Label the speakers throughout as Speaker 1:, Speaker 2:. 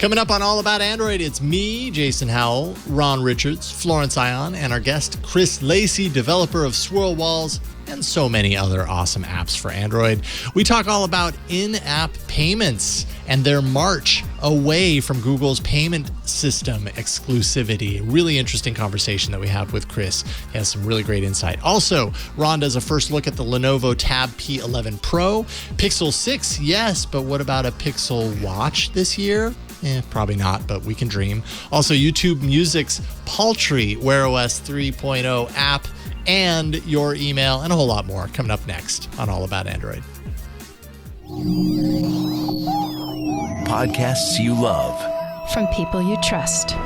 Speaker 1: Coming up on All About Android, it's me, Jason Howell, Ron Richards, Florence Ion, and our guest, Chris Lacey, developer of Swirl Walls, and so many other awesome apps for Android. We talk all about in-app payments and their march away from Google's payment system exclusivity. Really interesting conversation that we have with Chris. He has some really great insight. Also, Ron does a first look at the Lenovo Tab P11 Pro. Pixel 6, yes, but what about a Pixel Watch this year? Probably not, but we can dream. Also, YouTube Music's paltry Wear OS 3.0 app, and your email, and a whole lot more coming up next on All About Android.
Speaker 2: Podcasts you love.
Speaker 3: From people you trust.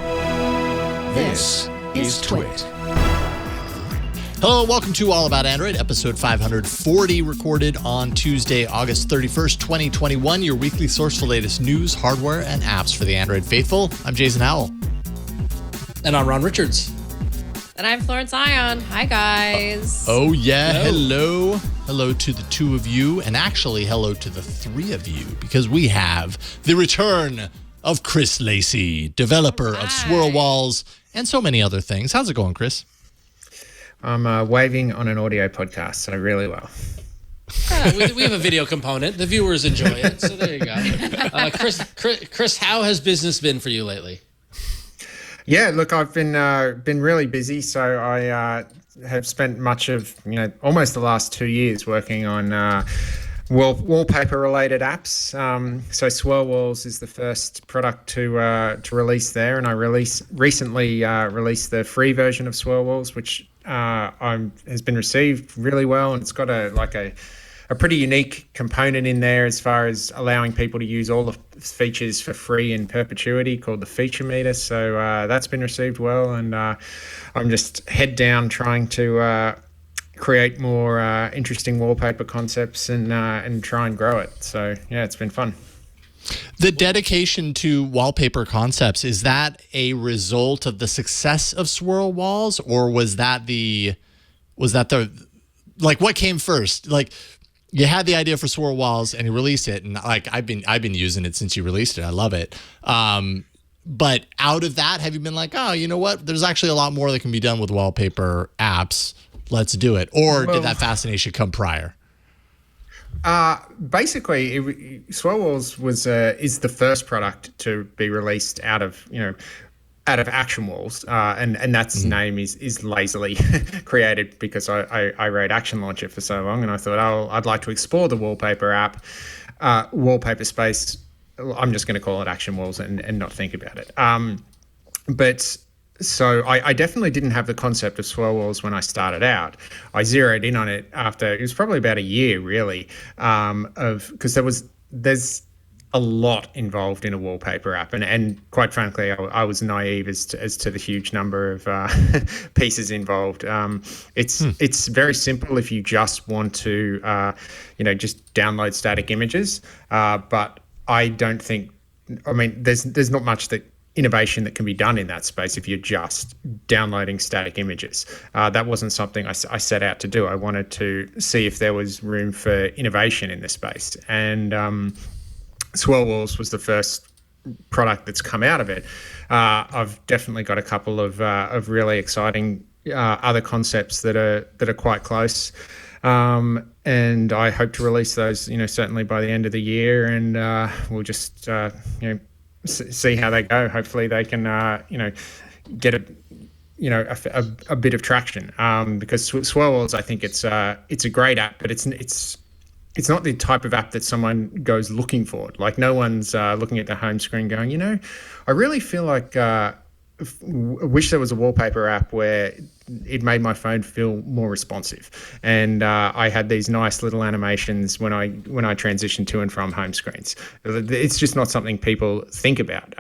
Speaker 2: This is Twit.
Speaker 1: Hello, welcome to All About Android, episode 540, recorded on Tuesday, August 31st, 2021, your weekly source for latest news, hardware, and apps for the Android faithful. I'm Jason Howell.
Speaker 4: And I'm Ron Richards.
Speaker 5: And I'm Florence Ion. Hi, guys.
Speaker 1: Oh, yeah. Hello. Hello to the two of you, and actually hello to the three of you, because we have the return of Chris Lacey, developer of Swirl Walls and so many other things. How's it going, Chris?
Speaker 6: I'm waving on an audio podcast, so really well.
Speaker 4: We have a video component. The viewers enjoy it, so there you go. Chris, how has business been for you lately?
Speaker 6: Yeah, look, I've been really busy, so I have spent much of almost the last 2 years working on wallpaper related apps. So Swirl Walls is the first product to release there, and I recently released the free version of Swirl Walls, which has been received really well, and it's got a pretty unique component in there as far as allowing people to use all the features for free in perpetuity, called the feature meter. So that's been received well, and I'm just head down trying to create more interesting wallpaper concepts and try and grow it. So yeah, it's been fun.
Speaker 1: The dedication to wallpaper concepts, is that a result of the success of Swirl Walls, or was that what came first? Like, you had the idea for Swirl Walls and you released it, and like I've been using it since you released it. I love it. But out of that, have you been like, oh, you know what? There's actually a lot more that can be done with wallpaper apps. Let's do it. Or did that fascination come prior?
Speaker 6: Basically, Swirl Walls is the first product to be released out of Action Walls, and that's name is lazily created because I wrote Action Launcher for so long, and I thought, I'd like to explore the wallpaper space. I'm just going to call it Action Walls and not think about it. But so I definitely didn't have the concept of Swirl Walls when I started out. I zeroed in on it after, it was probably about a year really, because there's a lot involved in a wallpaper app, and quite frankly, I was naive as to the huge number of pieces involved. It's very simple if you just want to, just download static images. But I don't think, there's not much innovation that can be done in that space if you're just downloading static images. That wasn't something I set out to do. I wanted to see if there was room for innovation in this space, and Swirl Walls was the first product that's come out of it. I've definitely got a couple of really exciting other concepts that are quite close, and I hope to release those, certainly by the end of the year, and we'll just see how they go. Hopefully, they can get a bit of traction, because Swirl Walls, I think it's a great app, but it's not the type of app that someone goes looking for. Like, no one's looking at the home screen going, I really feel like I wish there was a wallpaper app where it made my phone feel more responsive. And I had these nice little animations when I transitioned to and from home screens. It's just not something people think about.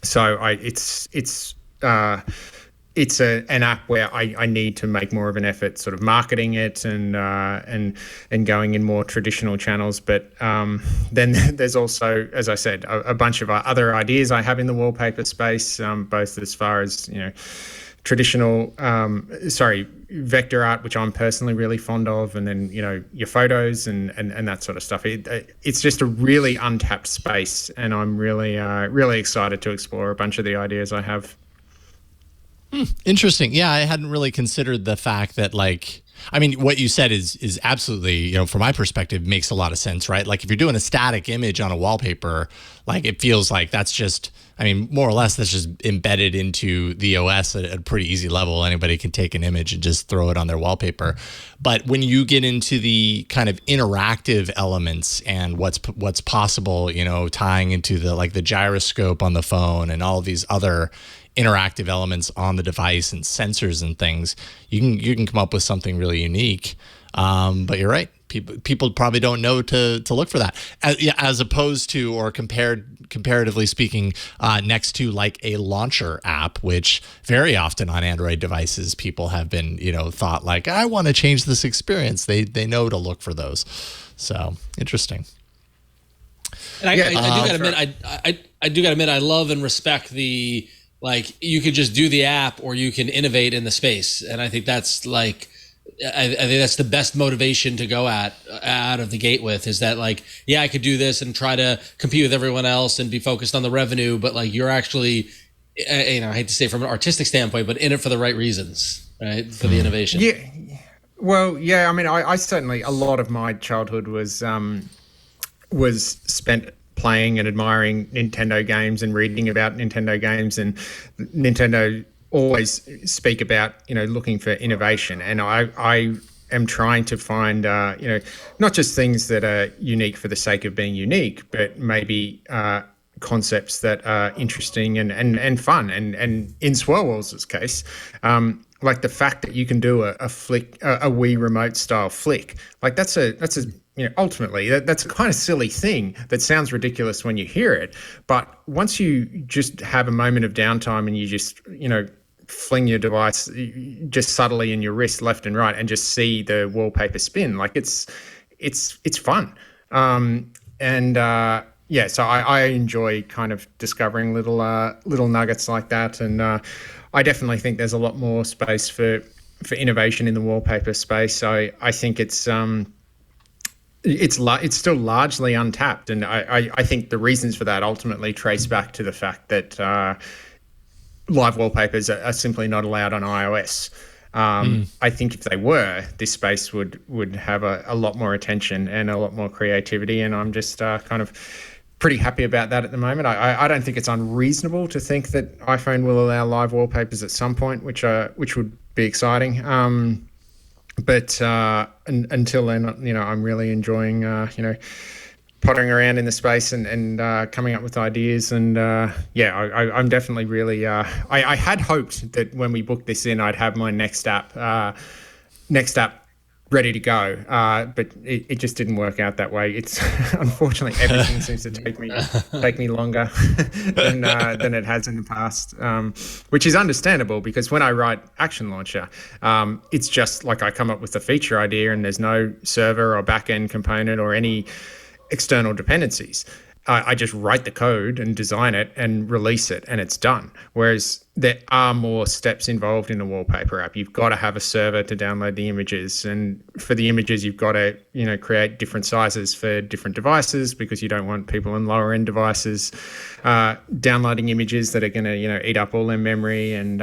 Speaker 6: So it's an app where I need to make more of an effort sort of marketing it and going in more traditional channels. But then there's also, as I said, a bunch of other ideas I have in the wallpaper space, both as far as, traditional, vector art, which I'm personally really fond of, and then your photos and that sort of stuff. It's just a really untapped space, and I'm really excited to explore a bunch of the ideas I have.
Speaker 1: Interesting. Yeah, I hadn't really considered the fact that, like, I mean, what you said is absolutely, from my perspective, makes a lot of sense, right? Like, if you're doing a static image on a wallpaper, like, it feels like that's just, I mean, more or less, that's just embedded into the OS at a pretty easy level. Anybody can take an image and just throw it on their wallpaper. But when you get into the kind of interactive elements and what's possible, tying into the gyroscope on the phone and all these other interactive elements on the device and sensors and things, you can come up with something really unique. But you're right. People probably don't know to look for that, as opposed to, or comparatively speaking, next to like a launcher app, which very often on Android devices people have been thought like, I want to change this experience. They know to look for those. So interesting.
Speaker 4: And I do gotta admit, I do gotta admit, I love and respect the, like, you could just do the app or you can innovate in the space, and I think that's like, I think that's the best motivation to go out of the gate with, is that, like, yeah, I could do this and try to compete with everyone else and be focused on the revenue, but like, you're actually, I hate to say from an artistic standpoint, but in it for the right reasons, right? For the innovation.
Speaker 6: Yeah. Well, yeah. I mean, I certainly, a lot of my childhood was spent playing and admiring Nintendo games and reading about Nintendo games, and Nintendo always speak about looking for innovation, and I am trying to find not just things that are unique for the sake of being unique, but maybe concepts that are interesting and fun, and in Swirl Walls' case, like the fact that you can do a flick, a Wii remote style flick, like that's a ultimately that's a kind of silly thing that sounds ridiculous when you hear it, but once you just have a moment of downtime and you just fling your device just subtly in your wrist left and right and just see the wallpaper spin, like it's fun. So I enjoy kind of discovering little nuggets like that, and I definitely think there's a lot more space for innovation in the wallpaper space. I think it's still largely untapped, and I think the reasons for that ultimately trace back to the fact that live wallpapers are simply not allowed on iOS. I think if they were, this space would have a lot more attention and a lot more creativity, and I'm just kind of pretty happy about that at the moment. I don't think it's unreasonable to think that iPhone will allow live wallpapers at some point, which would be exciting. But until then, I'm really enjoying, pottering around in the space and coming up with ideas. And I'm definitely really. I had hoped that when we booked this in, I'd have my next app ready to go, but it just didn't work out that way. It's unfortunately everything seems to take me longer than it has in the past, which is understandable, because when I write Action Launcher, it's just like I come up with a feature idea and there's no server or back-end component or any external dependencies. I just write the code and design it and release it, and it's done. Whereas there are more steps involved in the wallpaper app. You've got to have a server to download the images, and for the images, you've got to create different sizes for different devices, because you don't want people on lower end devices downloading images that are going to eat up all their memory. And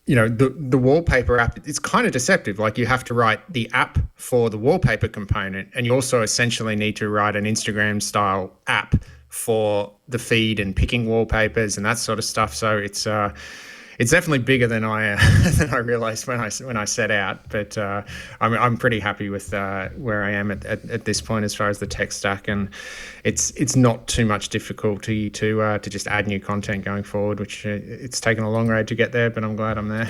Speaker 6: the wallpaper app, it's kind of deceptive. Like, you have to write the app for the wallpaper component, and you also essentially need to write an Instagram style app for the feed and picking wallpapers and that sort of stuff. So it's definitely bigger than I realized when I set out. But I'm pretty happy with where I am at this point as far as the tech stack, and it's not too much difficulty to just add new content going forward. Which it's taken a long road to get there, but I'm glad I'm there.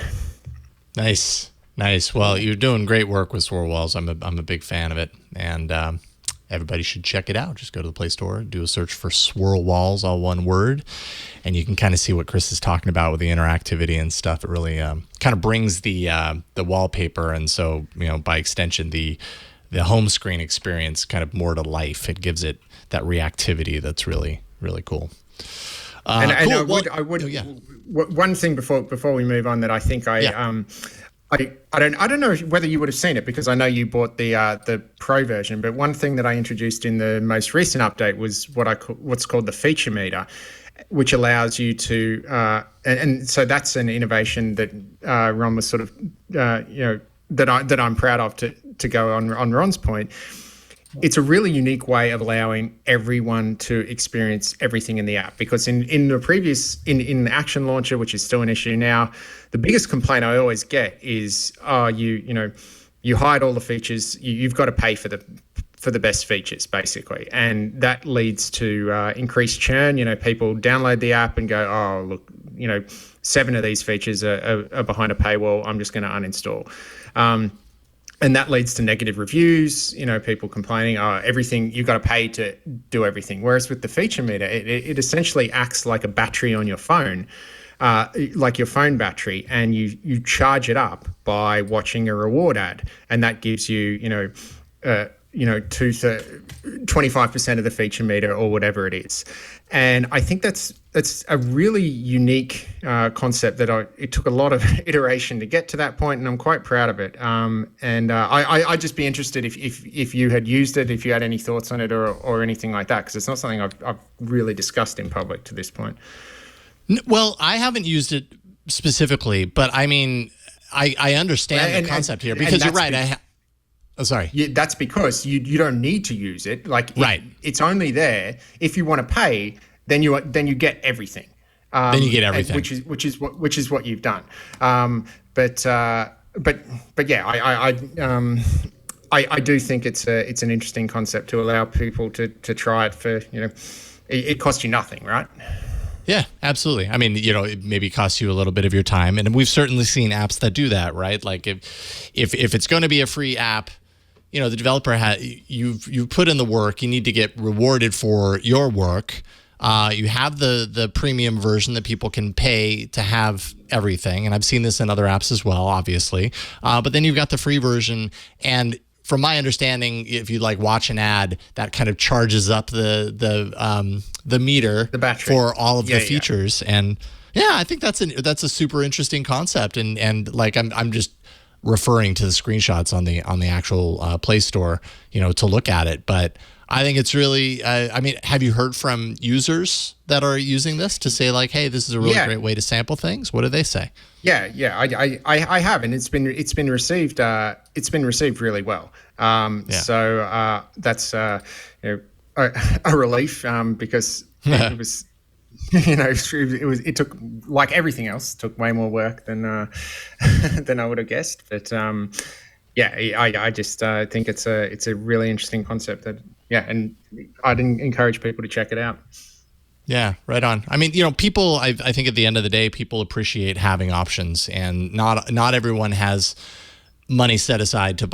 Speaker 1: Nice. Well, you're doing great work with Swirl Walls. I'm a big fan of it, and everybody should check it out. Just go to the Play Store, do a search for Swirl Walls, all one word, and you can kind of see what Chris is talking about with the interactivity and stuff. It really kind of brings the wallpaper, and so by extension the home screen experience kind of more to life. It gives it that reactivity that's really, really cool.
Speaker 6: One thing before we move on that I think I don't know whether you would have seen it, because I know you bought the Pro version. But one thing that I introduced in the most recent update was what's called the feature meter, which allows you to and so that's an innovation that Ron was sort of that I'm proud of, to go on Ron's point. It's a really unique way of allowing everyone to experience everything in the app, because in the previous in Action Launcher, which is still an issue now, the biggest complaint I always get is you hide all the features, you've got to pay for the best features, basically, and that leads to increased churn. People download the app and go, oh look, 7 of these features are behind a paywall, I'm just going to uninstall. And that leads to negative reviews, people complaining, oh, everything, you've got to pay to do everything. Whereas with the feature meter, it essentially acts like a battery on your phone, like your phone battery, and you charge it up by watching a reward ad. And that gives you, 25% of the feature meter or whatever it is. And I think that's a really unique concept that it took a lot of iteration to get to that point, and I'm quite proud of it. I'd just be interested if you had used it, if you had any thoughts on it or anything like that, because it's not something I've really discussed in public to this point.
Speaker 1: Well, I haven't used it specifically, but I mean, I understand the concept here, because you're right. Sorry.
Speaker 6: Yeah, that's because you don't need to use it.
Speaker 1: Right.
Speaker 6: It's only there if you want to pay. Then you get everything.
Speaker 1: Then you get everything,
Speaker 6: which is what you've done. But yeah, I do think it's an interesting concept to allow people to try it for it costs you nothing, right?
Speaker 1: Yeah, absolutely. I mean, it maybe costs you a little bit of your time, and we've certainly seen apps that do that, right? Like if it's going to be a free app, the developer you've put in the work, you need to get rewarded for your work. You have the premium version that people can pay to have everything, and I've seen this in other apps as well, obviously. But then you've got the free version, and from my understanding, if you watch an ad, that kind of charges up the meter,
Speaker 6: the battery,
Speaker 1: for all of the features. Yeah. And yeah, I think that's a super interesting concept, and I'm just referring to the screenshots on the actual Play Store, to look at it. But I think it's really, have you heard from users that are using this to say hey, this is a really great way to sample things? What do they say? Yeah,
Speaker 6: I have, and it's been received really well. So that's a relief, because it was. It took, like everything else, took way more work than I would have guessed. But I just think it's a really interesting concept and I'd encourage people to check it out.
Speaker 1: Yeah, right on. I mean, people, I think at the end of the day, people appreciate having options, and not everyone has money set aside to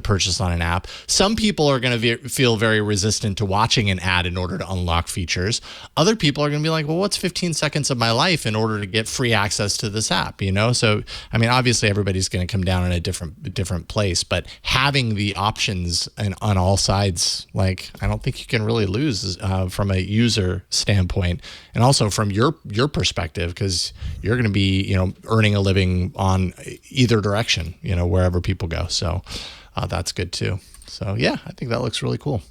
Speaker 1: purchase on an app. Some people are going to feel very resistant to watching an ad in order to unlock features. Other people are going to be like, well, what's 15 seconds of my life in order to get free access to this app? So, I mean, obviously everybody's going to come down in a different place, but having the options on all sides, I don't think you can really lose from a user standpoint, and also from your perspective, because you're going to be, earning a living on either direction, wherever people go. So that's good too. So yeah, I think that looks really cool.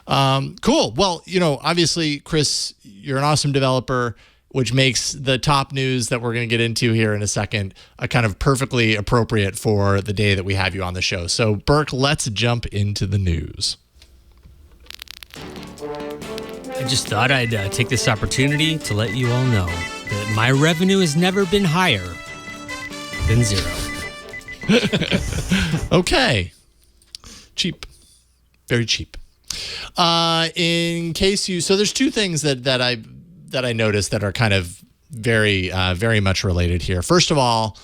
Speaker 1: Cool. Well, obviously, Chris, you're an awesome developer, which makes the top news that we're going to get into here in a second kind of perfectly appropriate for the day that we have you on the show. So Burke, let's jump into the news.
Speaker 7: I just thought I'd take this opportunity to let you all know that my revenue has never been higher than zero.
Speaker 1: Okay. Cheap. Very cheap. In case so there's two things that I noticed that are kind of very, very much related here. First of all,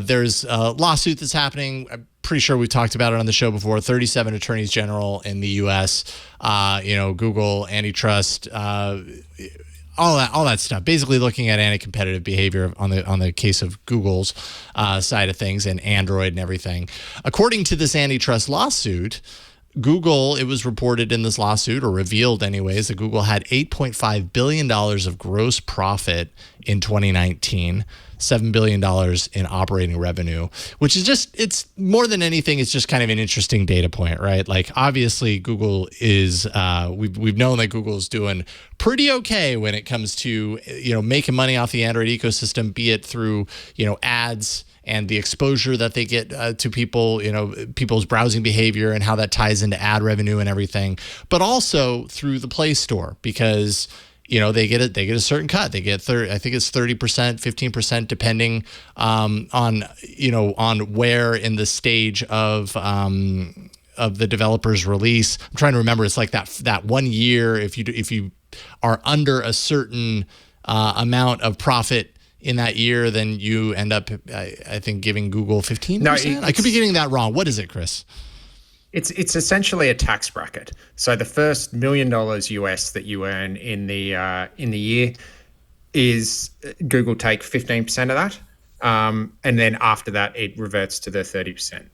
Speaker 1: there's a lawsuit that's happening. I'm pretty sure we've talked about it on the show before. 37 attorneys general in the U.S., Google, antitrust, all that stuff, basically looking at anti-competitive behavior on the case of Google's side of things and Android and everything. According to this antitrust lawsuit, Google, it was reported in this lawsuit, or revealed anyways, that Google had $8.5 billion of gross profit in 2019, $7 billion in operating revenue, which is just, it's more than anything, it's just kind of an interesting data point, right? Like, obviously, Google is, we've known that Google is doing pretty okay when it comes to, making money off the Android ecosystem, be it through, ads and the exposure that they get to people, people's browsing behavior and how that ties into ad revenue and everything, but also through the Play Store, because they get a certain cut. They get I think it's 30%, 15%, depending on where in the stage of the developer's release. I'm trying to remember. It's like that 1 year. If you are under a certain amount of profit in that year, then you end up, I think, giving Google 15%. No, I could be getting that wrong. What is it, Chris?
Speaker 6: It's essentially a tax bracket. So the first $1 million US that you earn in the year is Google take 15% of that, and then after that it reverts to the 30%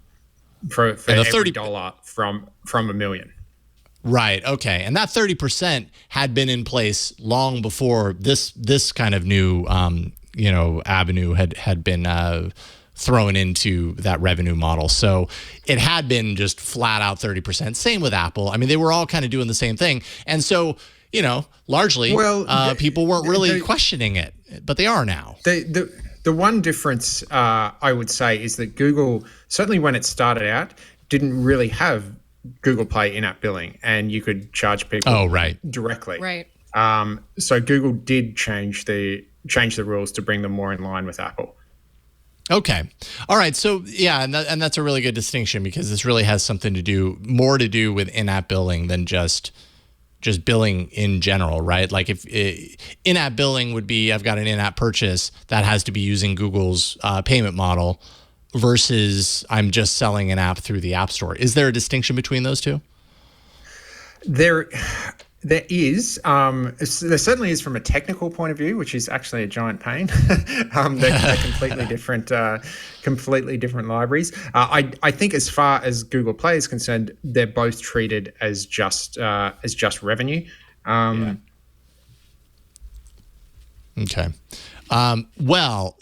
Speaker 6: for every dollar from $1 million.
Speaker 1: Right. Okay. And that 30% had been in place long before this kind of new avenue had been thrown into that revenue model. So it had been just flat out 30%. Same with Apple. I mean, they were all kind of doing the same thing. And so, largely, people weren't really questioning it, but they are now.
Speaker 6: The one difference I would say is that Google, certainly when it started out, didn't really have Google Play in-app billing, and you could charge people directly.
Speaker 5: Right.
Speaker 6: So Google did change the rules to bring them more in line with Apple.
Speaker 1: Okay. All right. So yeah, and that's a really good distinction, because this really has something more to do with in-app billing than just billing in general, right? Like, if in-app billing would be, I've got an in-app purchase that has to be using Google's payment model, versus I'm just selling an app through the App Store. Is there a distinction between those two?
Speaker 6: There is. There certainly is from a technical point of view, which is actually a giant pain. They're completely different libraries. I think as far as Google Play is concerned, they're both treated as just revenue.
Speaker 1: Okay.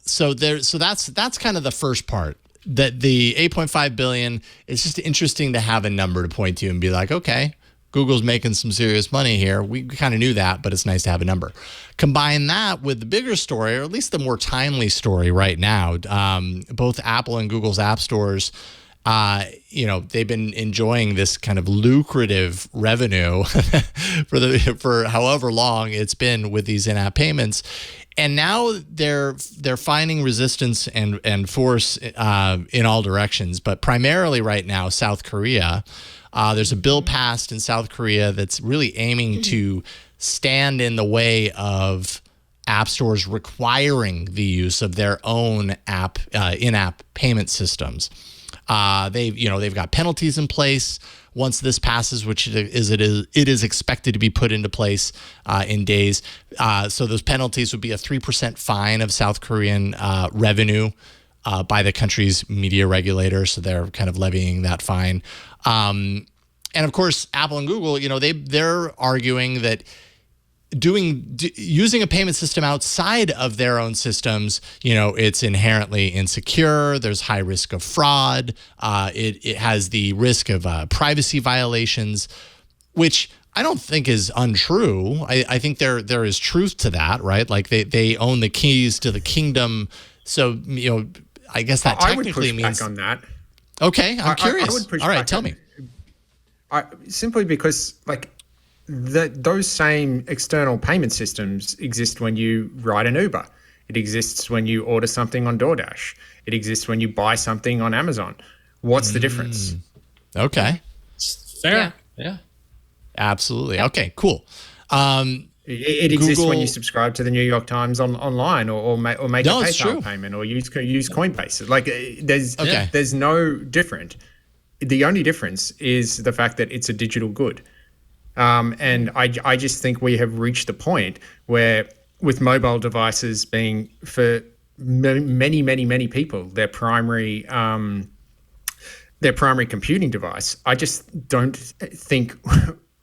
Speaker 1: So that's kind of the first part. That the 8.5 billion, it's just interesting to have a number to point to and be like, okay, Google's making some serious money here. We kind of knew that, but it's nice to have a number. Combine that with the bigger story, or at least the more timely story right now. Both Apple and Google's app stores, they've been enjoying this kind of lucrative revenue for however long it's been with these in-app payments. And now they're finding resistance and force in all directions, but primarily right now, South Korea. There's a bill passed in South Korea that's really aiming to stand in the way of app stores requiring the use of their own in-app payment systems. They've got penalties in place once this passes, which it is expected to be put into place in days. So those penalties would be a 3% fine of South Korean revenue by the country's media regulator. So they're kind of levying that fine. And of course, Apple and Google, they're arguing that using a payment system outside of their own systems, it's inherently insecure. There's high risk of fraud. It has the risk of privacy violations, which I don't think is untrue. I think there is truth to that, right? Like they own the keys to the kingdom. So, I guess that technically means.
Speaker 6: I would push back on that.
Speaker 1: Okay, I'm curious.
Speaker 6: I would push
Speaker 1: All right,
Speaker 6: back
Speaker 1: tell me.
Speaker 6: Simply because, those same external payment systems exist when you ride an Uber. It exists when you order something on DoorDash. It exists when you buy something on Amazon. What's the difference?
Speaker 1: Okay.
Speaker 4: Fair. Yeah.
Speaker 1: Absolutely. Yeah. Okay, cool.
Speaker 6: It exists when you subscribe to the New York Times online or make a PayPal payment or use Coinbase. There's no different. The only difference is the fact that it's a digital good. And I just think we have reached the point where, with mobile devices being, for many people, their primary their primary computing device. I just don't think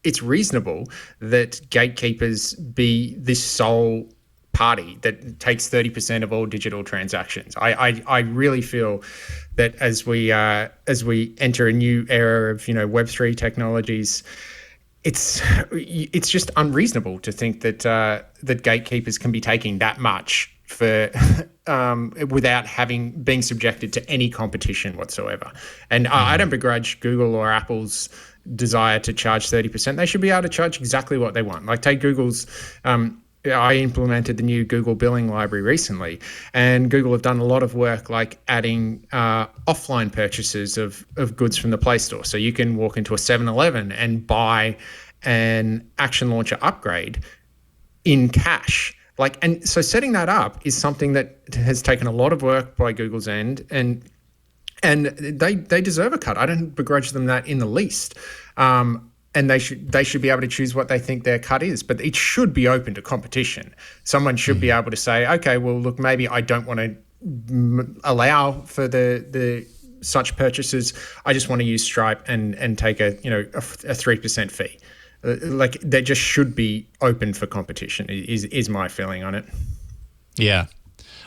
Speaker 6: it's reasonable that gatekeepers be this sole party that takes 30% of all digital transactions. I really feel that as we enter a new era of Web3 technologies, it's just unreasonable to think that that gatekeepers can be taking that much for without being subjected to any competition whatsoever. And I don't begrudge Google or Apple's desire to charge 30%. They should be able to charge exactly what they want. Like take Google's. I implemented the new Google billing library recently, and Google have done a lot of work like adding offline purchases of goods from the Play Store. So you can walk into a 7-Eleven and buy an Action Launcher upgrade in cash. And so setting that up is something that has taken a lot of work by Google's end, and they deserve a cut. I don't begrudge them that in the least. And they should be able to choose what they think their cut is, but it should be open to competition. Someone should be able to say, okay, well, look, maybe I don't want to allow for the such purchases. I just want to use Stripe and take a 3% fee. They just should be open for competition. Is my feeling on it.
Speaker 1: Yeah.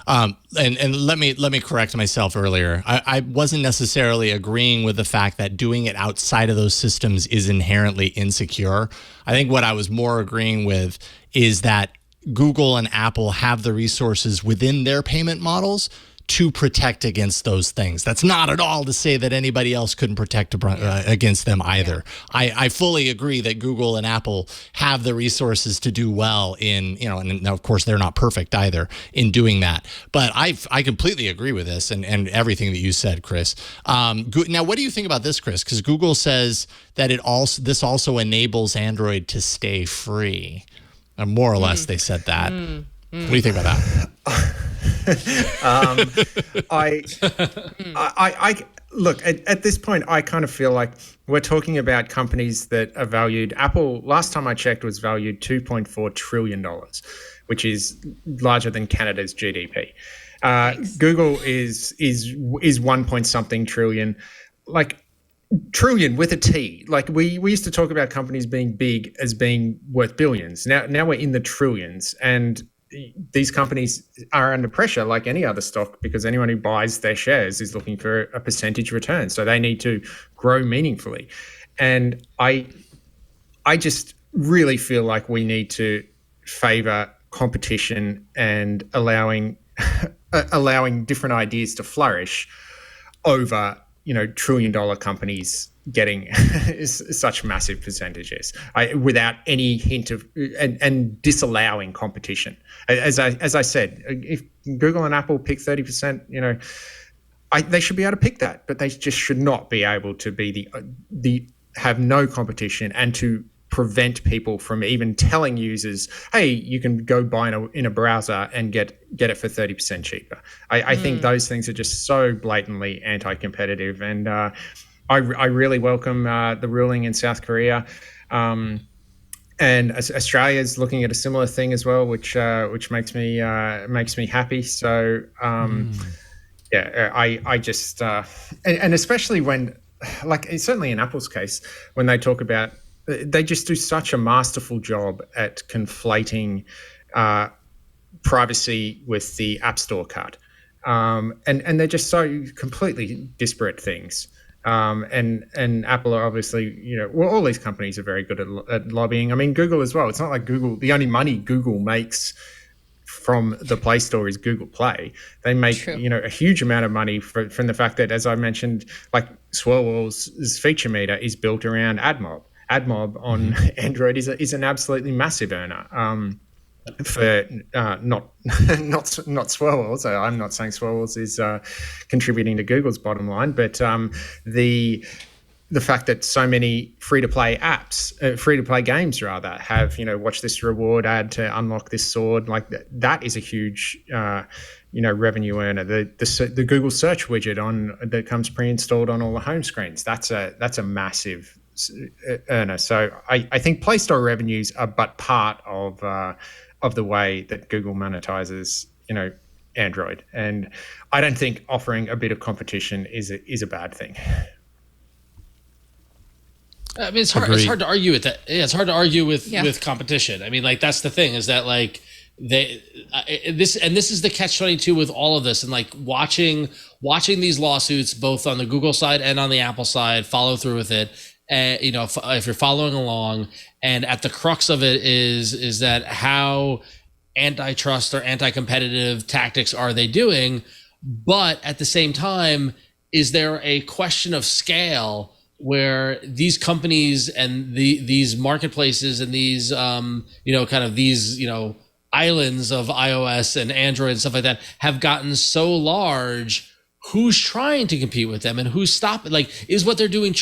Speaker 1: And let me correct myself earlier. I wasn't necessarily agreeing with the fact that doing it outside of those systems is inherently insecure. I think what I was more agreeing with is that Google and Apple have the resources within their payment models to protect against those things. That's not at all to say that anybody else couldn't protect against them either. Yeah. I fully agree that Google and Apple have the resources to do well in, and of course they're not perfect either in doing that. But I completely agree with this and everything that you said, Chris. Now, what do you think about this, Chris? Because Google says that this also enables Android to stay free. More or less, they said that. What do you think about that?
Speaker 6: I look at this point. I kind of feel like we're talking about companies that are valued. Apple, last time I checked, was valued $2.4 trillion, which is larger than Canada's GDP. Google is 1 point something trillion, like trillion with a T. Like we used to talk about companies being big as being worth billions. Now we're in the trillions, and these companies are under pressure like any other stock, because anyone who buys their shares is looking for a percentage return. So they need to grow meaningfully. And I just really feel like we need to favor competition and allowing different ideas to flourish over, $1 trillion companies getting such massive percentages without any hint of and disallowing competition. As I said, if Google and Apple pick 30%, they should be able to pick that, but they just should not be able to be the have no competition and to prevent people from even telling users, hey, you can go buy in a browser and get it for 30% cheaper. I think those things are just so blatantly anti-competitive, and I really welcome the ruling in South Korea, and Australia's looking at a similar thing as well, which makes me happy. So I just and especially when, like certainly in Apple's case, when they talk about, they just do such a masterful job at conflating privacy with the App Store cut, and they're just so completely disparate things. And Apple are obviously, all these companies are very good at lobbying. I mean, Google as well. It's not like Google, the only money Google makes from the Play Store is Google Play. They make, a huge amount of money from the fact that, as I mentioned, like Swirl Walls' feature meter is built around AdMob. AdMob on Android is an absolutely massive earner. For not Swirl Walls. So I'm not saying Swirl Walls is contributing to Google's bottom line, but the fact that so many free-to-play games rather have, watch this reward ad to unlock this sword, like that is a huge revenue earner. The Google search widget that comes pre-installed on all the home screens, that's a massive earner. So I think Play Store revenues are but part of the way that Google monetizes, Android. And I don't think offering a bit of competition is a bad thing.
Speaker 4: I mean, it's hard. It's hard to argue with that. Yeah, it's hard to argue with competition. I mean, like that's the thing is that like this is the catch-22 with all of this, and like watching these lawsuits both on the Google side and on the Apple side follow through with it. You know, if you're following along, and at the crux of it is that how antitrust or anti-competitive tactics are they doing, but at the same time, is there a question of scale where these companies and these marketplaces and these you know, kind of these, you know, islands of iOS and Android and stuff like that have gotten so large, who's trying to compete with them and who's stopping? Like, is what they're doing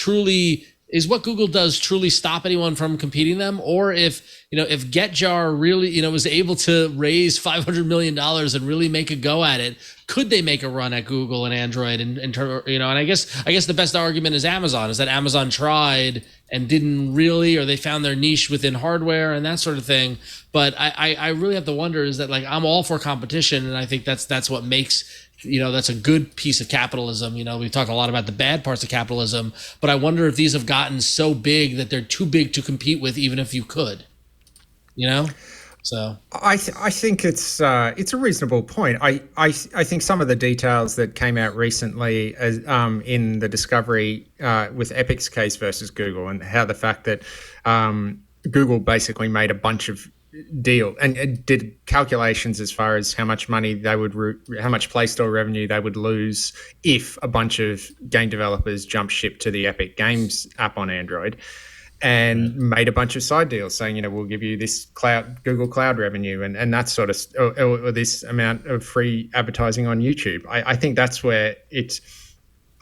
Speaker 4: is what Google does truly stop anyone from competing them? Or if GetJar really, you know, was able to raise $500 million and really make a go at it, could they make a run at Google and Android? And you know, and I guess the best argument is Amazon, is that Amazon tried and didn't really, or they found their niche within hardware and that sort of thing. But I really have to wonder is that, like, I'm all for competition, and I think that's what makes, you know, that's a good piece of capitalism. You know, we've talked a lot about the bad parts of capitalism, but I wonder if these have gotten so big that they're too big to compete with, even if you could, you know? So
Speaker 6: I think it's a reasonable point. I think some of the details that came out recently as, in the discovery with Epic's case versus Google, and how the fact that Google basically made a bunch of deal and did calculations as far as how much money they would, how much Play Store revenue they would lose if a bunch of game developers jump ship to the Epic Games app on Android, and made a bunch of side deals saying, you know, we'll give you this Google Cloud revenue and that sort of, or this amount of free advertising on YouTube. I think that's where it's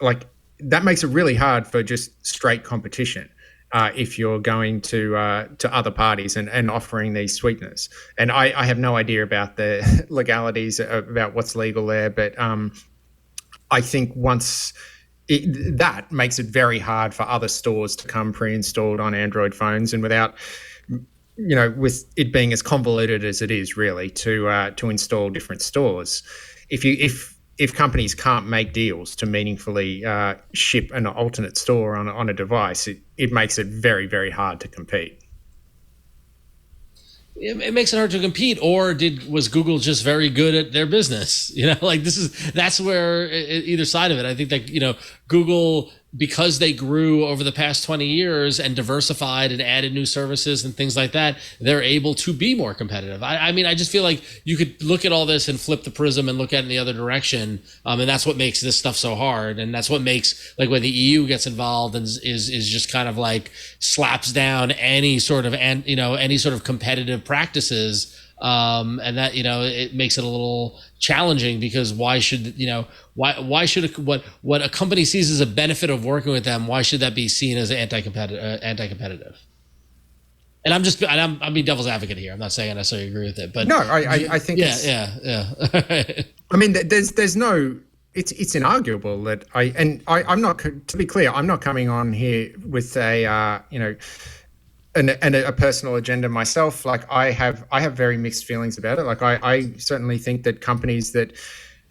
Speaker 6: like, that makes it really hard for just straight competition. If you're going to other parties and offering these sweeteners. And I have no idea about the legalities, about what's legal there, but I think that makes it very hard for other stores to come pre-installed on Android phones, and without, you know, with it being as convoluted as it is really to install different stores. If companies can't make deals to meaningfully ship an alternate store on a device, it makes it very, very hard to compete.
Speaker 4: It makes it hard to compete, or was Google just very good at their business? You know, like that's where either side of it. I think that, you know, Google, because they grew over the past 20 years and diversified and added new services and things like that, they're able to be more competitive. I mean, I just feel like you could look at all this and flip the prism and look at it in the other direction. And that's what makes this stuff so hard. And that's what makes, like, when the EU gets involved and is just kind of like slaps down any sort of, any sort of competitive practices. And that, you know, it makes it a little challenging, because why should what a company sees as a benefit of working with them, why should that be seen as anti-competitive? And I'm being devil's advocate here. I'm not saying I necessarily agree with it, but
Speaker 6: no, I think
Speaker 4: yeah.
Speaker 6: I mean, there's no, it's inarguable that I'm not, to be clear, I'm not coming on here with a and a personal agenda myself. Like, I have very mixed feelings about it. Like, I certainly think that companies that,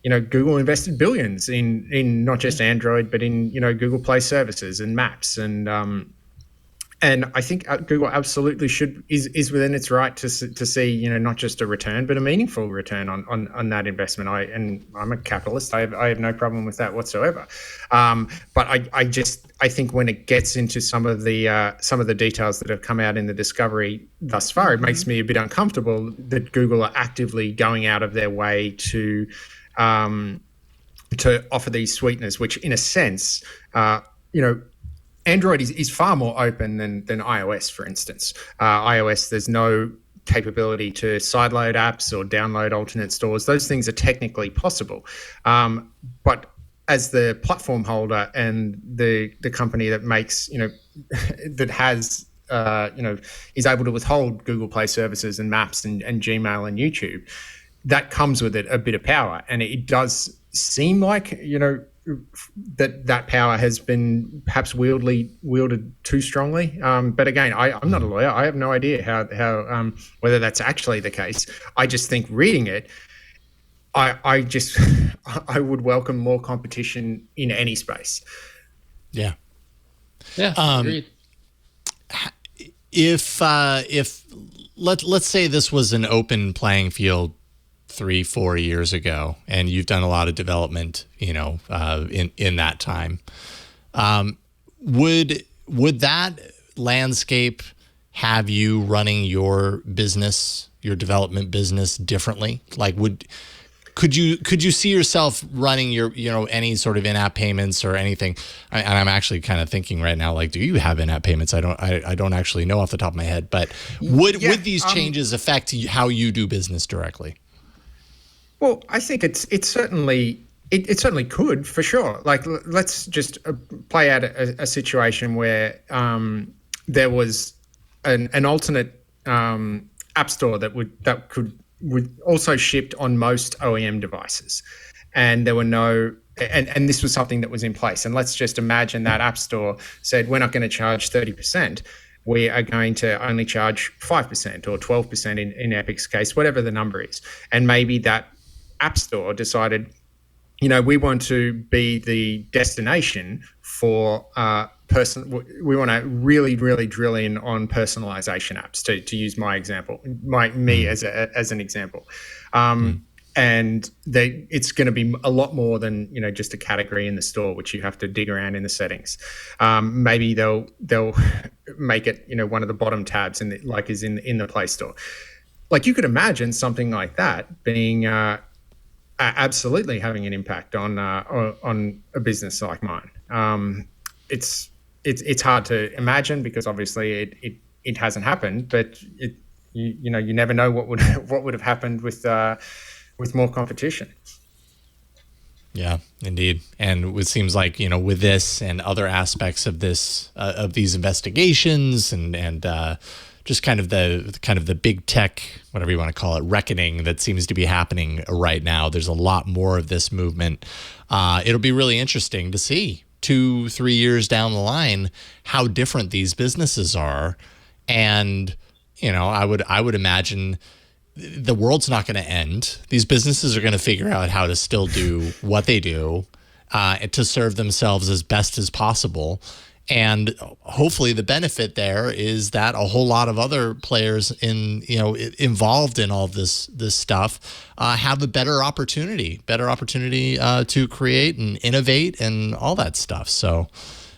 Speaker 6: you know, Google invested billions in not just Android, but in, you know, Google Play services and maps, and I think Google absolutely is within its right to see, you know, not just a return, but a meaningful return on that investment. I'm a capitalist. I have no problem with that whatsoever. But I think when it gets into some of the details that have come out in the discovery thus far, it makes me a bit uncomfortable that Google are actively going out of their way to offer these sweeteners, which in a sense, you know, Android is far more open than iOS, for instance. iOS, there's no capability to sideload apps or download alternate stores. Those things are technically possible. But as the platform holder and the company that makes, you know, that has, you know, is able to withhold Google Play services and Maps and Gmail and YouTube, that comes with it a bit of power. And it does seem like, you know, that power has been perhaps wielded too strongly. But again, I'm not a lawyer. I have no idea how whether that's actually the case. I just think reading it, I would welcome more competition in any space.
Speaker 1: Yeah.
Speaker 4: Yeah. Agreed.
Speaker 1: If let's say this was an open playing field 3-4 years ago, and you've done a lot of development, in that time, would that landscape have you running your business, your development business differently? Like, could you see yourself running your, any sort of in-app payments or anything? And I'm actually kind of thinking right now, like, do you have in-app payments? I don't actually know off the top of my head, but would these changes affect how you do business directly?
Speaker 6: Well, I think it certainly could, for sure. Like, let's just play out a situation where there was an alternate app store that would also shipped on most OEM devices, and there were no, and this was something that was in place. And let's just imagine that app store said, we're not going to charge 30%. We are going to only charge 5% or 12% in Epic's case, whatever the number is. And maybe that app store decided, we want to be the destination for we want to really, really drill in on personalization apps, to use my example, me as an example. And it's going to be a lot more than, just a category in the store, which you have to dig around in the settings. Maybe they'll make it, one of the bottom tabs is in the Play Store. Like, you could imagine something like that being absolutely having an impact on a business like mine. It's hard to imagine because obviously it hasn't happened, but you never know what would have happened with more competition.
Speaker 1: Yeah, indeed. And it seems like, with this and other aspects of this, of these investigations and just kind of the big tech, whatever you want to call it, reckoning that seems to be happening right now. There's a lot more of this movement. It'll be really interesting to see 2-3 years down the line how different these businesses are. And, I would imagine the world's not going to end. These businesses are going to figure out how to still do what they do to serve themselves as best as possible. And hopefully the benefit there is that a whole lot of other players involved in all of this stuff have a better opportunity to create and innovate and all that stuff. So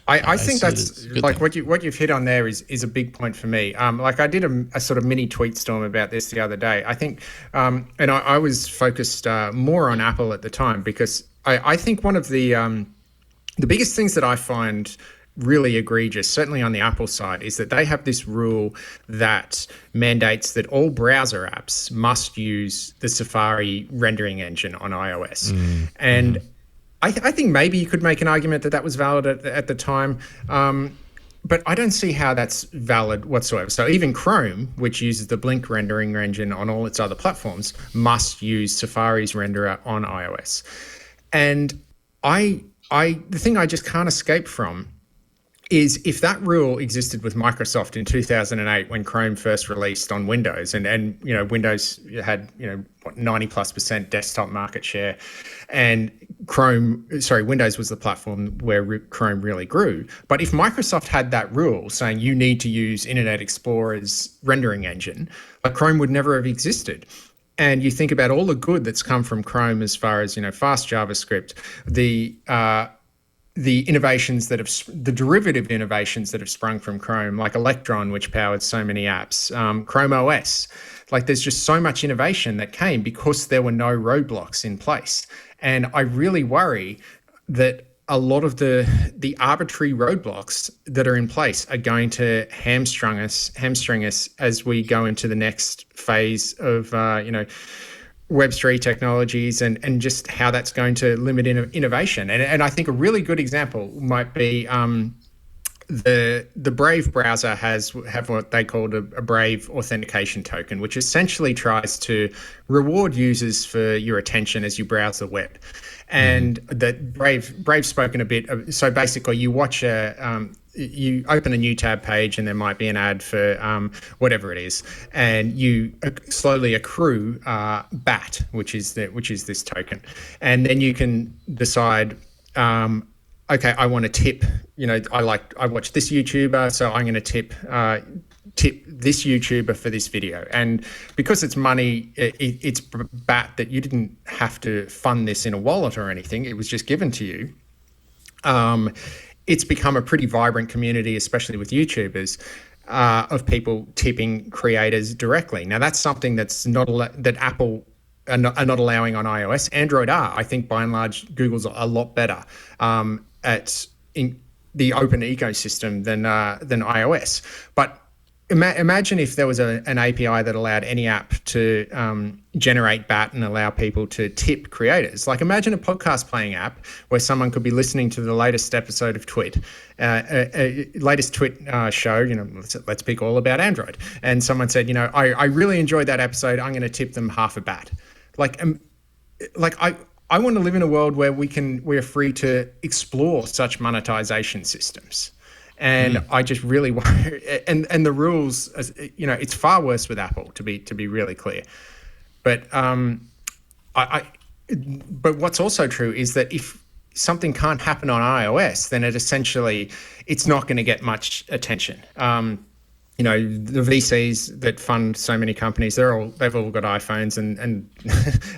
Speaker 6: I think that's like what you've hit on there is a big point for me. Like, I did a sort of mini tweet storm about this the other day. I think, and I was focused more on Apple at the time because I think one of the biggest things that I find really egregious, certainly on the Apple side, is that they have this rule that mandates that all browser apps must use the Safari rendering engine on iOS. And I think maybe you could make an argument that was valid at the time, but I don't see how that's valid whatsoever. So even Chrome, which uses the Blink rendering engine on all its other platforms, must use Safari's renderer on iOS. And the thing I just can't escape from is if that rule existed with Microsoft in 2008 when Chrome first released on Windows, and Windows had 90+% desktop market share, and Windows was the platform where Chrome really grew. But if Microsoft had that rule saying you need to use Internet Explorer's rendering engine, Chrome would never have existed. And you think about all the good that's come from Chrome as far as fast JavaScript, the innovations the derivative innovations that have sprung from Chrome, like Electron, which powered so many apps, Chrome OS. Like, there's just so much innovation that came because there were no roadblocks in place. And I really worry that a lot of the arbitrary roadblocks that are in place are going to hamstring us as we go into the next phase of, Web3 technologies and just how that's going to limit innovation. And I think a really good example might be the Brave browser have what they call a Brave authentication token, which essentially tries to reward users for your attention as you browse the web. And that Brave's spoken a bit of, so basically you watch you open a new tab page and there might be an ad for whatever it is, and you slowly accrue BAT, which is this token, and then you can decide okay, I want to tip, I watch this YouTuber, so I'm going to tip this YouTuber for this video. And because it's money, it's BAT that you didn't have to fund this in a wallet or anything. It was just given to you. It's become a pretty vibrant community, especially with YouTubers, of people tipping creators directly. Now, that's something that's that Apple are not allowing on iOS. Android are. I think by and large, Google's a lot better at the open ecosystem than iOS. But imagine if there was an API that allowed any app to generate BAT and allow people to tip creators. Like, imagine a podcast playing app where someone could be listening to the latest episode of Twit, latest Twit show, let's pick all about Android. And someone said, I really enjoyed that episode. I'm going to tip them half a BAT. I want to live in a world where we're free to explore such monetization systems. And I just really want, and the rules, it's far worse with Apple, to be really clear. But but what's also true is that if something can't happen on iOS, then it's not going to get much attention. The VCs that fund so many companies, they've all got iPhones, and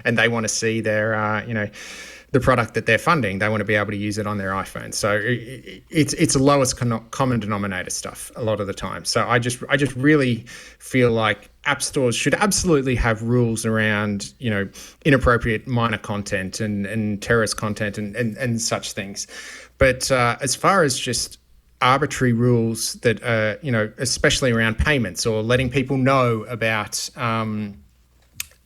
Speaker 6: and they want to see their the product that they're funding. They want to be able to use it on their iPhone. So it's the lowest common denominator stuff a lot of the time. So I just really feel like app stores should absolutely have rules around inappropriate minor content and terrorist content and such things. But as far as just arbitrary rules that especially around payments or letting people know about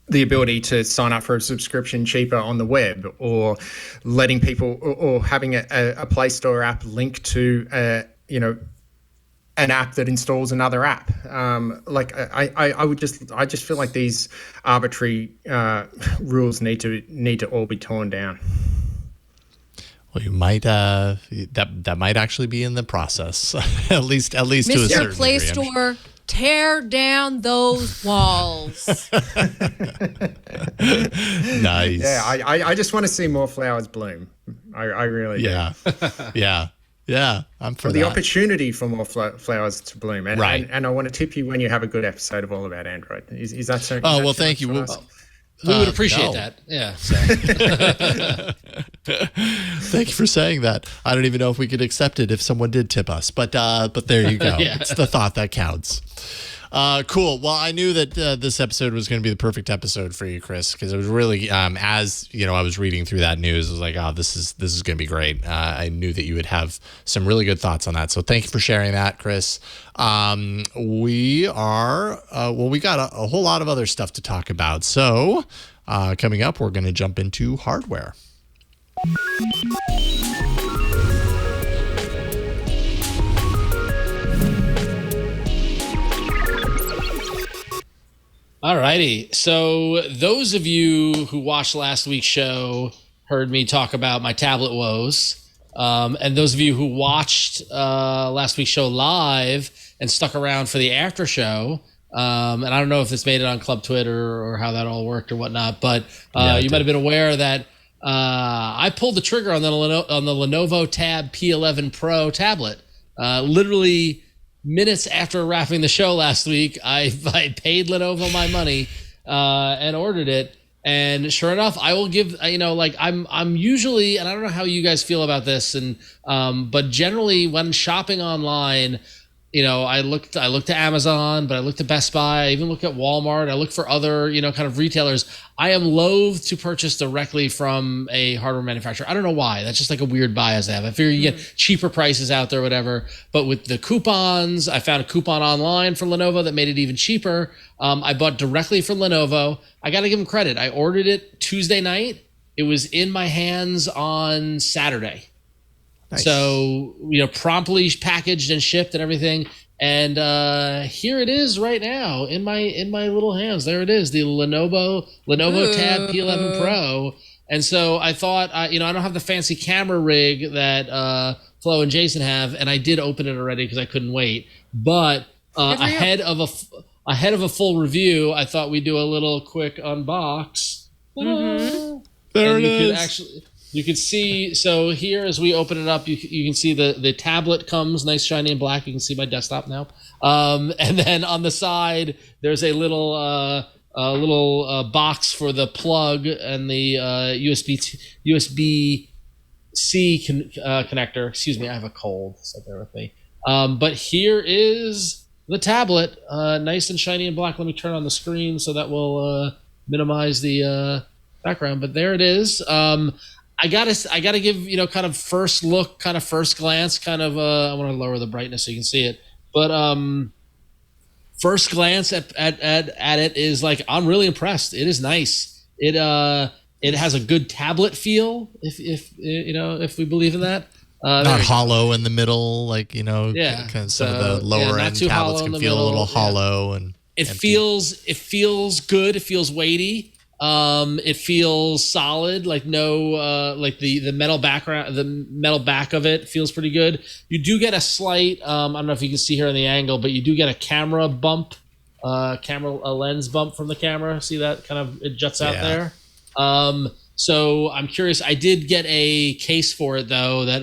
Speaker 6: the ability to sign up for a subscription cheaper on the web, or letting people or having a Play Store app linked to an app that installs another app. I just feel like these arbitrary rules need to all be torn down.
Speaker 1: Well, you might that might actually be in the process, at least to a certain
Speaker 5: Mr. Play
Speaker 1: degree.
Speaker 5: Store, tear down those walls.
Speaker 1: Nice.
Speaker 6: Yeah, I just want to see more flowers bloom. I really do.
Speaker 1: Yeah. I'm for
Speaker 6: the
Speaker 1: that.
Speaker 6: opportunity for more flowers to bloom. And,
Speaker 1: right.
Speaker 6: And I want to tip you when you have a good episode of All About Android. Is that so?
Speaker 1: Oh, well, thank you.
Speaker 4: We would appreciate that. Yeah. So.
Speaker 1: Thank you for saying that. I don't even know if we could accept it if someone did tip us, but there you go.
Speaker 4: Yeah.
Speaker 1: It's the thought that counts. Cool. Well, I knew that this episode was going to be the perfect episode for you, Chris, because it was really, as I was reading through that news, I was like, oh, this is going to be great. I knew that you would have some really good thoughts on that. So thank you for sharing that, Chris. We got a whole lot of other stuff to talk about. So coming up, we're going to jump into hardware.
Speaker 4: Alrighty. So those of you who watched last week's show heard me talk about my tablet woes. And those of you who watched last week's show live and stuck around for the after show, and I don't know if this made it on Club Twitter or how that all worked or whatnot, but you might have been aware that I pulled the trigger on the Lenovo Tab P11 Pro tablet. Literally minutes after wrapping the show last week, I paid Lenovo my money and ordered it. And sure enough, I will give, I'm usually, and I don't know how you guys feel about this, and but generally when shopping online, I look to Amazon, but I look to Best Buy, I even look at Walmart, I look for other, kind of retailers. I am loath to purchase directly from a hardware manufacturer. I don't know why. That's just like a weird bias I have. I figure you get cheaper prices out there, whatever. But with the coupons, I found a coupon online for Lenovo that made it even cheaper. I bought directly from Lenovo. I got to give them credit. I ordered it Tuesday night. It was in my hands on Saturday. Nice. So, promptly packaged and shipped and everything. And here it is right now in my little hands. There it is, the Lenovo Tab P11 Pro. And so I thought, I don't have the fancy camera rig that Flo and Jason have, and I did open it already because I couldn't wait. But ahead of a full review, I thought we'd do a little quick unbox.
Speaker 5: Mm-hmm.
Speaker 1: There it is.
Speaker 4: You can see, so here as we open it up, you can see the tablet comes nice, shiny, and black. You can see my desktop now. And then on the side, there's a little box for the plug and the USB-C connector. Excuse me, I have a cold, so bear with me. But here is the tablet, nice and shiny and black. Let me turn on the screen so that will minimize the background. But there it is. I gotta give kind of first look, kind of first glance, kind of. I want to lower the brightness so you can see it. But first glance at it is like I'm really impressed. It is nice. It has a good tablet feel. If we believe in that.
Speaker 1: Not hollow in the middle, kind of some of the lower end tablets can feel a little hollow and
Speaker 4: it
Speaker 1: empty.
Speaker 4: feels good. It feels weighty. It feels solid, like the metal background, the metal back of it feels pretty good. You do get a slight, I don't know if you can see here on the angle, but you do get a camera bump, a lens bump from the camera. See that kind of, it juts out there. So I'm curious. I did get a case for it though, that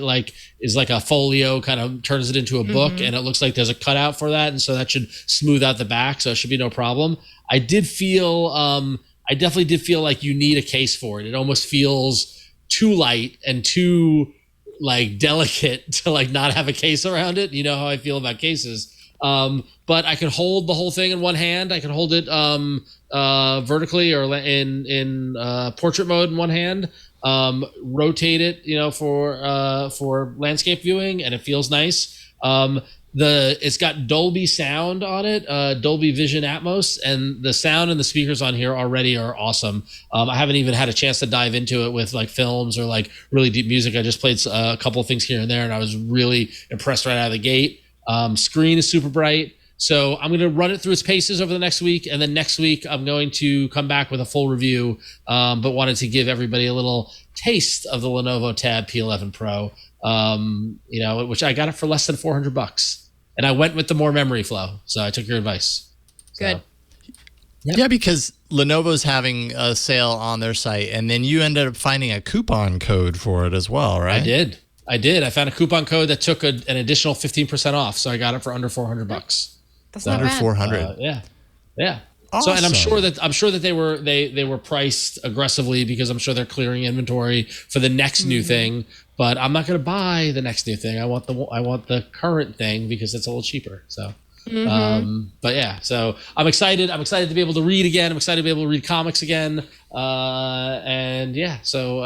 Speaker 4: is like a folio, kind of turns it into a book, and it looks like there's a cutout for that. And so that should smooth out the back. So it should be no problem. I definitely did feel like you need a case for it. It almost feels too light and too delicate to not have a case around it. You know how I feel about cases. But I can hold the whole thing in one hand. I can hold it vertically or in portrait mode in one hand. Rotate it, for landscape viewing, and it feels nice. It's got Dolby sound on it, Dolby Vision Atmos, and the sound and the speakers on here already are awesome. I haven't even had a chance to dive into it with films or really deep music. I just played a couple of things here and there, and I was really impressed right out of the gate. Screen is super bright. So I'm going to run it through its paces over the next week, and then next week I'm going to come back with a full review, but wanted to give everybody a little taste of the Lenovo Tab P11 Pro, which I got it for less than $400. And I went with the more memory flow, so I took your advice.
Speaker 5: Good.
Speaker 1: Yep. Yeah, because Lenovo's having a sale on their site, and then you ended up finding a coupon code for it as well, right?
Speaker 4: I did. I found a coupon code that took an additional 15% off, so I got it for under $400.
Speaker 5: That's not bad.
Speaker 1: 400.
Speaker 4: Yeah.
Speaker 1: Awesome.
Speaker 4: So, and I'm sure that they were priced aggressively because I'm sure they're clearing inventory for the next new thing. But I'm not going to buy the next new thing. I want the current thing because it's a little cheaper. So, but yeah. So I'm excited. I'm excited to be able to read again. I'm excited to be able to read comics again. And yeah. So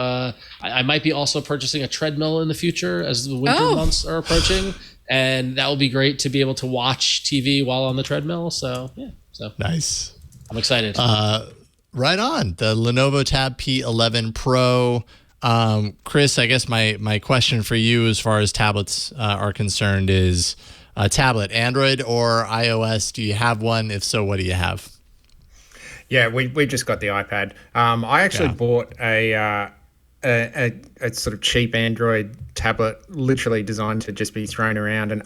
Speaker 4: I might be also purchasing a treadmill in the future as the winter months are approaching, and that will be great to be able to watch TV while on the treadmill. So yeah. So
Speaker 1: nice.
Speaker 4: I'm excited.
Speaker 1: Right on. The Lenovo Tab P11 Pro. Chris, I guess my question for you as far as tablets are concerned is tablet, Android or iOS? Do you have one? If so, what do you have?
Speaker 6: Yeah, we just got the iPad. I actually bought a sort of cheap Android tablet, literally designed to just be thrown around, and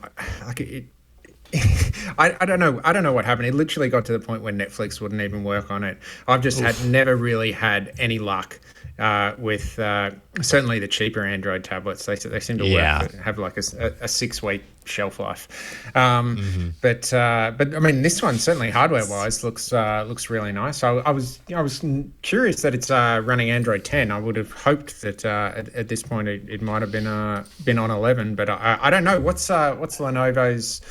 Speaker 6: I don't know what happened. It literally got to the point where Netflix wouldn't even work on it. I've just never really had any luck with certainly the cheaper Android tablets. They seem to work, have like a 6-week shelf life. But I mean, this one certainly hardware wise looks really nice. So I was curious that it's running Android 10. I would have hoped that at this point it might have been on 11, but I don't know what's Lenovo's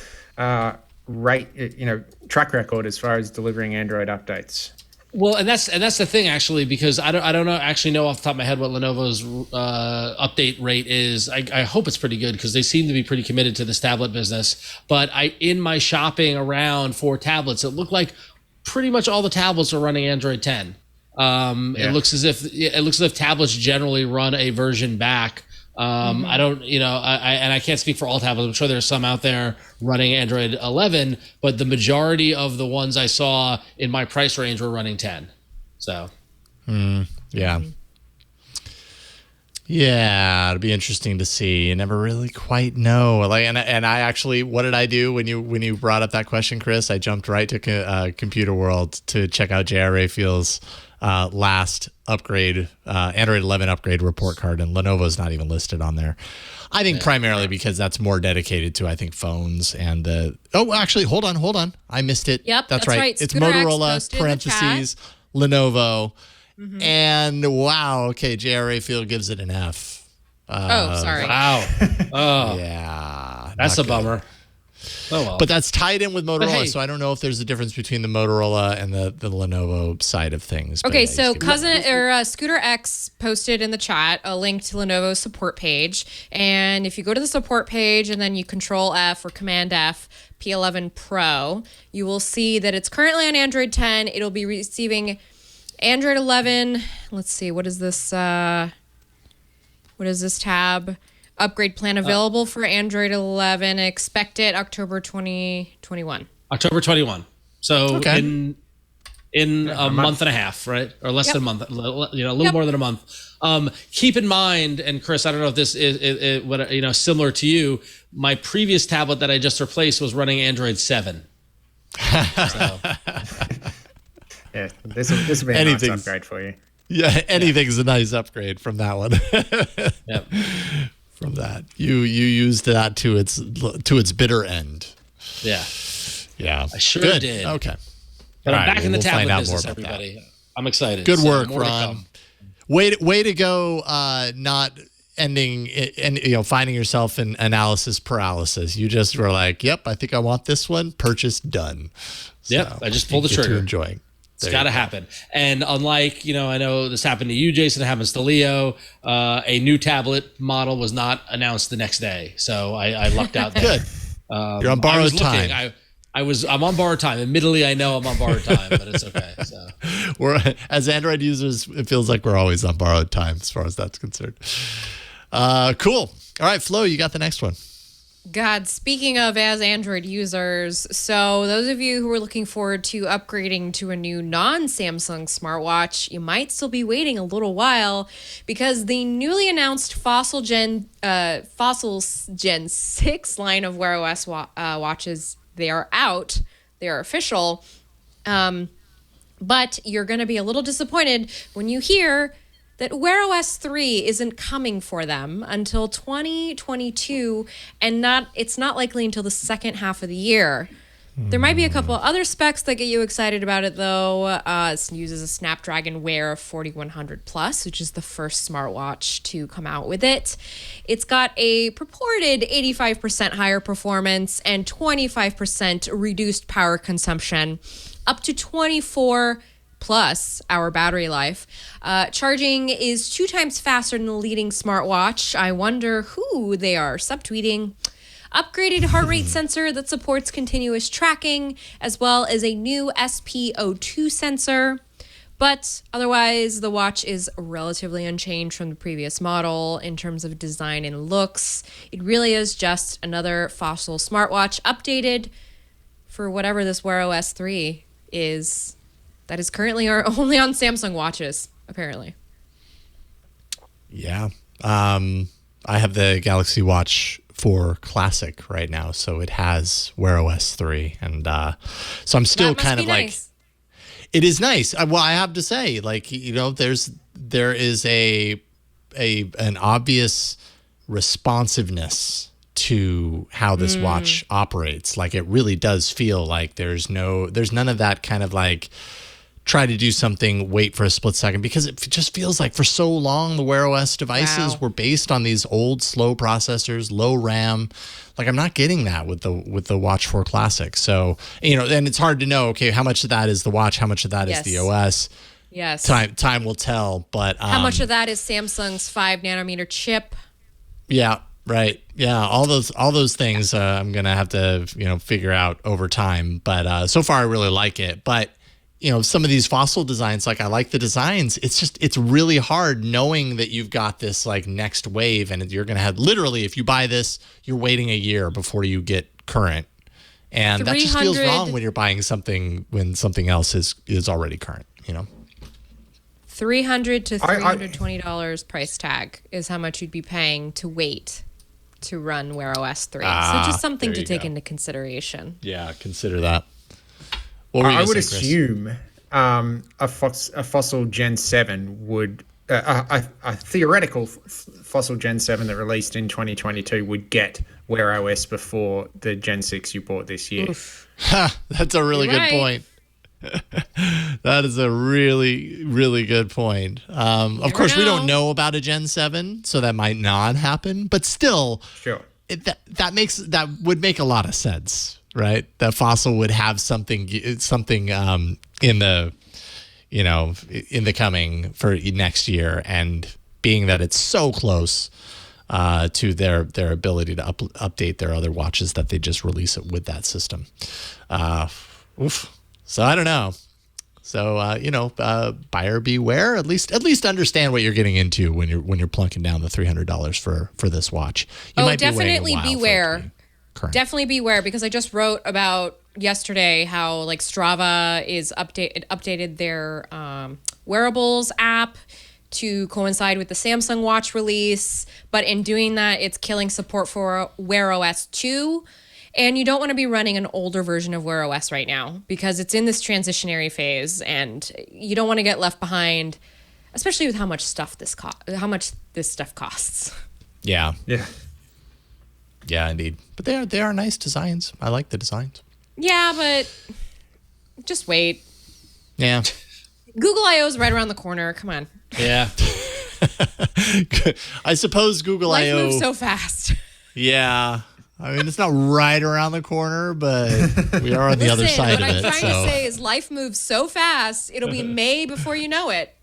Speaker 6: track record as far as delivering Android updates.
Speaker 4: Well, and that's the thing actually, because I don't know off the top of my head what Lenovo's update rate is. I hope it's pretty good because they seem to be pretty committed to this tablet business. But in my shopping around for tablets, it looked like pretty much all the tablets are running Android 10. It looks as if tablets generally run a version back. I don't, I can't speak for all tablets. I'm sure there's some out there running Android 11, but the majority of the ones I saw in my price range were running 10. So,
Speaker 1: yeah. Yeah, it'll be interesting to see. You never really quite know. Like, and I actually, what did I do when you brought up that question, Chris? I jumped right to Computer World to check out J.R. Rayfield's last upgrade, Android 11 upgrade report card, and Lenovo's not even listed on there. I think primarily because that's more dedicated to, I think, phones and the. Oh, actually, hold on. I missed it.
Speaker 5: Yep,
Speaker 1: that's right. It's
Speaker 5: Scooter X
Speaker 1: Motorola parentheses Lenovo. Mm-hmm. And wow, okay, J.R. Rayfield gives it an F.
Speaker 5: Sorry.
Speaker 4: Wow. Oh,
Speaker 1: yeah,
Speaker 4: that's a bummer. Oh well.
Speaker 1: But that's tied in with Motorola, so I don't know if there's a difference between the Motorola and the Lenovo side of things.
Speaker 5: Okay, so Scooter X posted in the chat a link to Lenovo's support page, and if you go to the support page and then you Control F or Command F P11 Pro, you will see that it's currently on Android 10. It'll be receiving Android 11. Let's see, what is this? What is this tab? Upgrade plan available for Android 11. Expect it October 2021.
Speaker 4: October 21. So in a month and a half, right? Or less than a month. A little more than a month. Keep in mind, and Chris, I don't know if this is what similar to you. My previous tablet that I just replaced was running Android 7. So.
Speaker 6: Yeah, this will be a nice upgrade for you.
Speaker 1: Yeah, anything's a nice upgrade from that one.
Speaker 4: Yep.
Speaker 1: From that, you used that to its bitter end.
Speaker 4: Yeah.
Speaker 1: Yeah.
Speaker 4: I sure
Speaker 1: Good.
Speaker 4: did.
Speaker 1: Okay.
Speaker 4: But
Speaker 1: All
Speaker 4: I'm back in the tablet business,
Speaker 1: that.
Speaker 4: everybody. I'm excited.
Speaker 1: Good
Speaker 4: So
Speaker 1: work,
Speaker 4: more to
Speaker 1: Ron.
Speaker 4: come.
Speaker 1: Way to go. Not ending and finding yourself in analysis paralysis. You just were like, "Yep, I think I want this one. Purchase done."
Speaker 4: Yep. I just pulled the trigger.
Speaker 1: Enjoying.
Speaker 4: It's got to happen. And unlike, I know this happened to you, Jason, it happens to Leo. A new tablet model was not announced the next day. So I lucked out there.
Speaker 1: Good. You're on borrowed time.
Speaker 4: I'm on borrowed time. Admittedly, I know I'm on borrowed time, but it's okay. So
Speaker 1: as Android users, it feels like we're always on borrowed time as far as that's concerned. Cool. All right, Flo, you got the next one.
Speaker 5: God, speaking of as Android users, so those of you who are looking forward to upgrading to a new non-Samsung smartwatch, you might still be waiting a little while because the newly announced Fossils Gen 6 line of Wear OS watches, they are out. They are official. But you're going to be a little disappointed when you hear that Wear OS 3 isn't coming for them until 2022, and it's not likely until the second half of the year. There might be a couple other specs that get you excited about it, though. It uses a Snapdragon Wear 4100 Plus, which is the first smartwatch to come out with it. It's got a purported 85% higher performance and 25% reduced power consumption, up to 24 plus hour battery life. Charging is 2 times faster than the leading smartwatch. I wonder who they are subtweeting. Upgraded heart rate sensor that supports continuous tracking, as well as a new SpO2 sensor. But otherwise, the watch is relatively unchanged from the previous model in terms of design and looks. It really is just another Fossil smartwatch updated for whatever this Wear OS 3 is. That is currently only on Samsung watches, apparently.
Speaker 1: Yeah. I have the Galaxy Watch 4 Classic right now, so it has Wear OS 3. And so I'm still kind of like... Nice. It is nice. Well, I have to say, there is an obvious responsiveness to how this watch operates. Like, it really does feel like there's none of that kind of like try to do something, wait for a split second, because it just feels like for so long the Wear OS devices were based on these old slow processors, low RAM. Like, I'm not getting that with the Watch 4 Classic. So, and it's hard to know, okay, how much of that is the watch, how much of that is the OS.
Speaker 5: Yes.
Speaker 1: Time will tell, but
Speaker 5: how much of that is Samsung's 5 nanometer chip?
Speaker 1: Yeah, right. Yeah, all those things I'm going to have to, figure out over time, but so far I really like it. But some of these Fossil designs, like, I like the designs. It's really hard knowing that you've got this like next wave, and you're going to have literally, if you buy this, you're waiting a year before you get current. And that just feels wrong when you're buying something when something else is already current,
Speaker 5: $300 to $320 price tag is how much you'd be paying to wait to run Wear OS 3. So just something to take into consideration.
Speaker 1: Yeah, consider that.
Speaker 6: I would assume a Fossil Gen 7 would, a theoretical Fossil Gen 7 that released in 2022 would get Wear OS before the Gen 6 you bought this year.
Speaker 1: That's a really good point. That is a really, really good point. Of course, we don't know about a Gen 7, so that might not happen. But still,
Speaker 6: sure,
Speaker 1: that would make a lot of sense, right? That Fossil would have something in the coming for next year, and being that it's so close to their ability to update their other watches, that they just release it with that system. So I don't know. So buyer beware. At least understand what you're getting into when you're plunking down the $300 for this watch. You might
Speaker 5: definitely
Speaker 1: be
Speaker 5: beware. Definitely beware, because I just wrote about yesterday how like Strava is updated their wearables app to coincide with the Samsung Watch release, but in doing that, it's killing support for Wear OS 2. And you don't want to be running an older version of Wear OS right now, because it's in this transitionary phase, and you don't want to get left behind, especially with how much this stuff costs.
Speaker 1: Yeah.
Speaker 6: Yeah.
Speaker 1: Yeah, indeed. But they are nice designs. I like the designs.
Speaker 5: Yeah, but just wait.
Speaker 1: Yeah.
Speaker 5: Google I/O is right around the corner. Come on.
Speaker 4: Yeah.
Speaker 1: I suppose Google
Speaker 5: Life
Speaker 1: I/O
Speaker 5: moves so fast.
Speaker 1: Yeah. I mean, it's not right around the corner, but we are on the other side of it.
Speaker 5: What I'm trying to say is life moves so fast, it'll be May before you know it.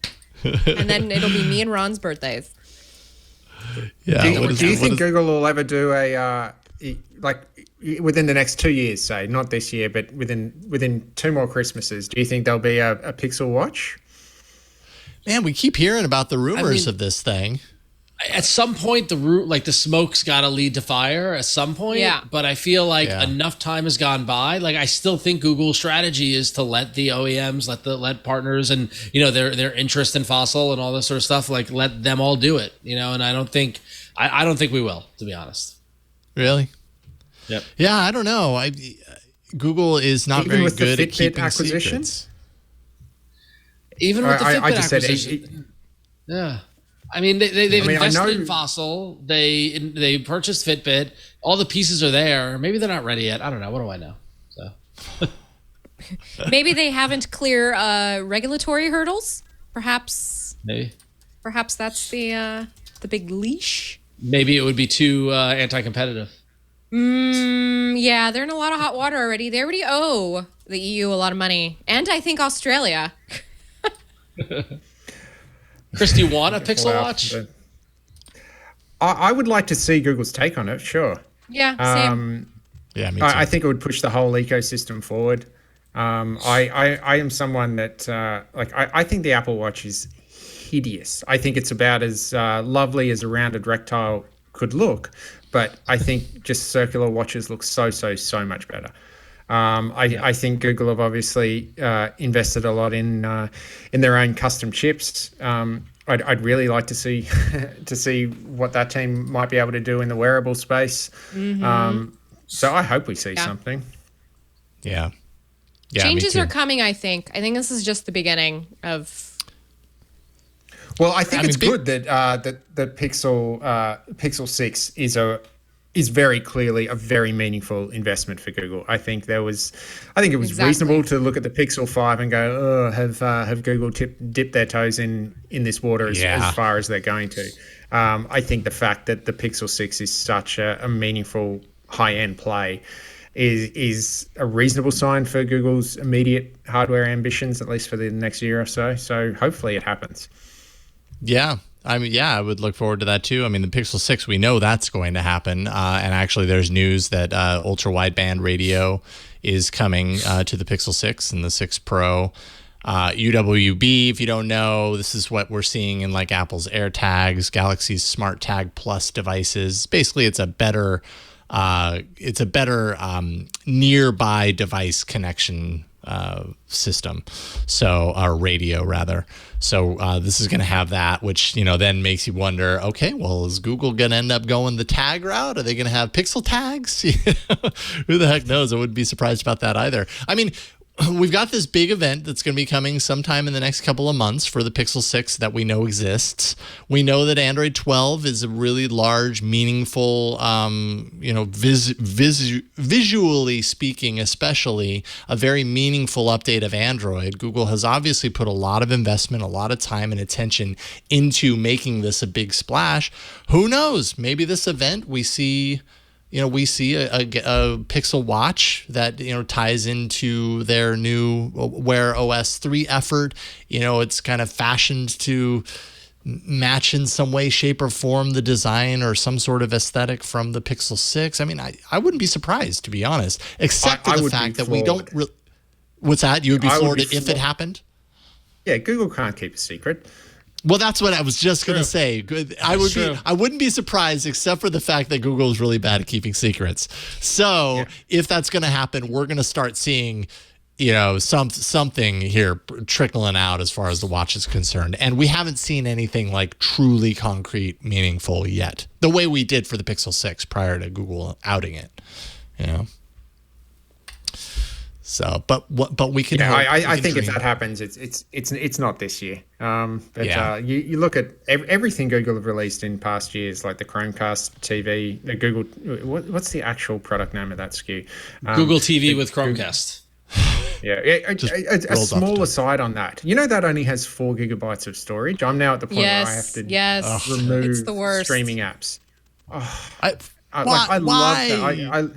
Speaker 5: And then it'll be me and Ron's birthdays.
Speaker 1: Yeah.
Speaker 6: Do you think Google will ever do a, within the next 2 years, say, not this year, but within 2 more Christmases, do you think there'll be a Pixel Watch?
Speaker 1: Man, we keep hearing about the rumors of this thing.
Speaker 4: At some point, the smoke's got to lead to fire at some point.
Speaker 5: Yeah.
Speaker 4: But I feel like enough time has gone by. Like, I still think Google's strategy is to let the OEMs, let partners, and their interest in Fossil and all this sort of stuff, like, let them all do it. And I don't think we will, to be honest.
Speaker 1: Really?
Speaker 4: Yep.
Speaker 1: Yeah, I don't know. Google is not very good at keeping
Speaker 6: acquisitions.
Speaker 1: Secrets.
Speaker 4: Even with the Fitbit acquisition. Yeah. I mean, they've invested in Fossil. They purchased Fitbit. All the pieces are there. Maybe they're not ready yet. I don't know. What do I know? So
Speaker 5: maybe they haven't clear regulatory hurdles. Perhaps.
Speaker 4: Maybe.
Speaker 5: Perhaps that's the big leash.
Speaker 4: Maybe it would be too anti-competitive.
Speaker 5: Yeah, they're in a lot of hot water already. They already owe the EU a lot of money, and I think Australia.
Speaker 4: Chris, do you want a Pixel Watch?
Speaker 6: I would like to see Google's take on it, sure.
Speaker 5: Yeah, same.
Speaker 1: Yeah, me too.
Speaker 6: I think it would push the whole ecosystem forward. I am someone that, I think the Apple Watch is hideous. I think it's about as lovely as a rounded rectangle could look, but I think just circular watches look so much better. I think Google have obviously invested a lot in their own custom chips. I'd really like to see what that team might be able to do in the wearable space. Mm-hmm. So I hope we see something.
Speaker 1: Yeah.
Speaker 5: Changes are coming, I think. I think this is just the beginning of.
Speaker 6: Well, I think it's good that the Pixel 6 is very clearly a very meaningful investment for Google. I think it was reasonable to look at the Pixel 5 and go, oh, have Google dipped their toes in this water as far as they're going to. I think the fact that the Pixel 6 is such a meaningful high-end play is a reasonable sign for Google's immediate hardware ambitions, at least for the next year or so. So hopefully it happens.
Speaker 1: Yeah. I would look forward to that too. I mean, the Pixel 6, we know that's going to happen. And actually, there's news that ultra-wideband radio is coming to the Pixel 6 and the 6 Pro. UWB, if you don't know, this is what we're seeing in like Apple's AirTags, Galaxy's Smart Tag Plus devices. Basically, it's a better nearby device connection system, so our radio rather. So this is going to have that, which then makes you wonder. Okay, well, is Google going to end up going the tag route? Are they going to have pixel tags? Who the heck knows? I wouldn't be surprised about that either. I mean, we've got this big event that's going to be coming sometime in the next couple of months for the Pixel 6 that we know exists. We know that Android 12 is a really large, meaningful, visually speaking, especially a very meaningful update of Android. Google has obviously put a lot of investment, a lot of time and attention into making this a big splash. Who knows? Maybe this event we see a Pixel Watch that ties into their new Wear OS 3 effort. It's kind of fashioned to match in some way, shape, or form the design or some sort of aesthetic from the Pixel 6. I mean, I wouldn't be surprised, to be honest, except for the fact that we don't really. What's that? You would be floored if it happened?
Speaker 6: Yeah, Google can't keep a secret.
Speaker 1: Well, that's what I was just going to say. I wouldn't be surprised, except for the fact that Google is really bad at keeping secrets. So if that's going to happen, we're going to start seeing, something here trickling out as far as the watch is concerned. And we haven't seen anything like truly concrete, meaningful yet, the way we did for the Pixel 6 prior to Google outing it. So, but we can.
Speaker 6: Yeah, I think if that happens, it's not this year. You look at everything Google have released in past years, like the Chromecast TV, the Google. What's the actual product name of that SKU?
Speaker 4: Google TV with Chromecast.
Speaker 6: Yeah, a small aside on that. That only has 4 gigabytes of storage. I'm now at the point where I have to remove
Speaker 5: it's the worst.
Speaker 6: Streaming apps.
Speaker 1: I
Speaker 6: love that.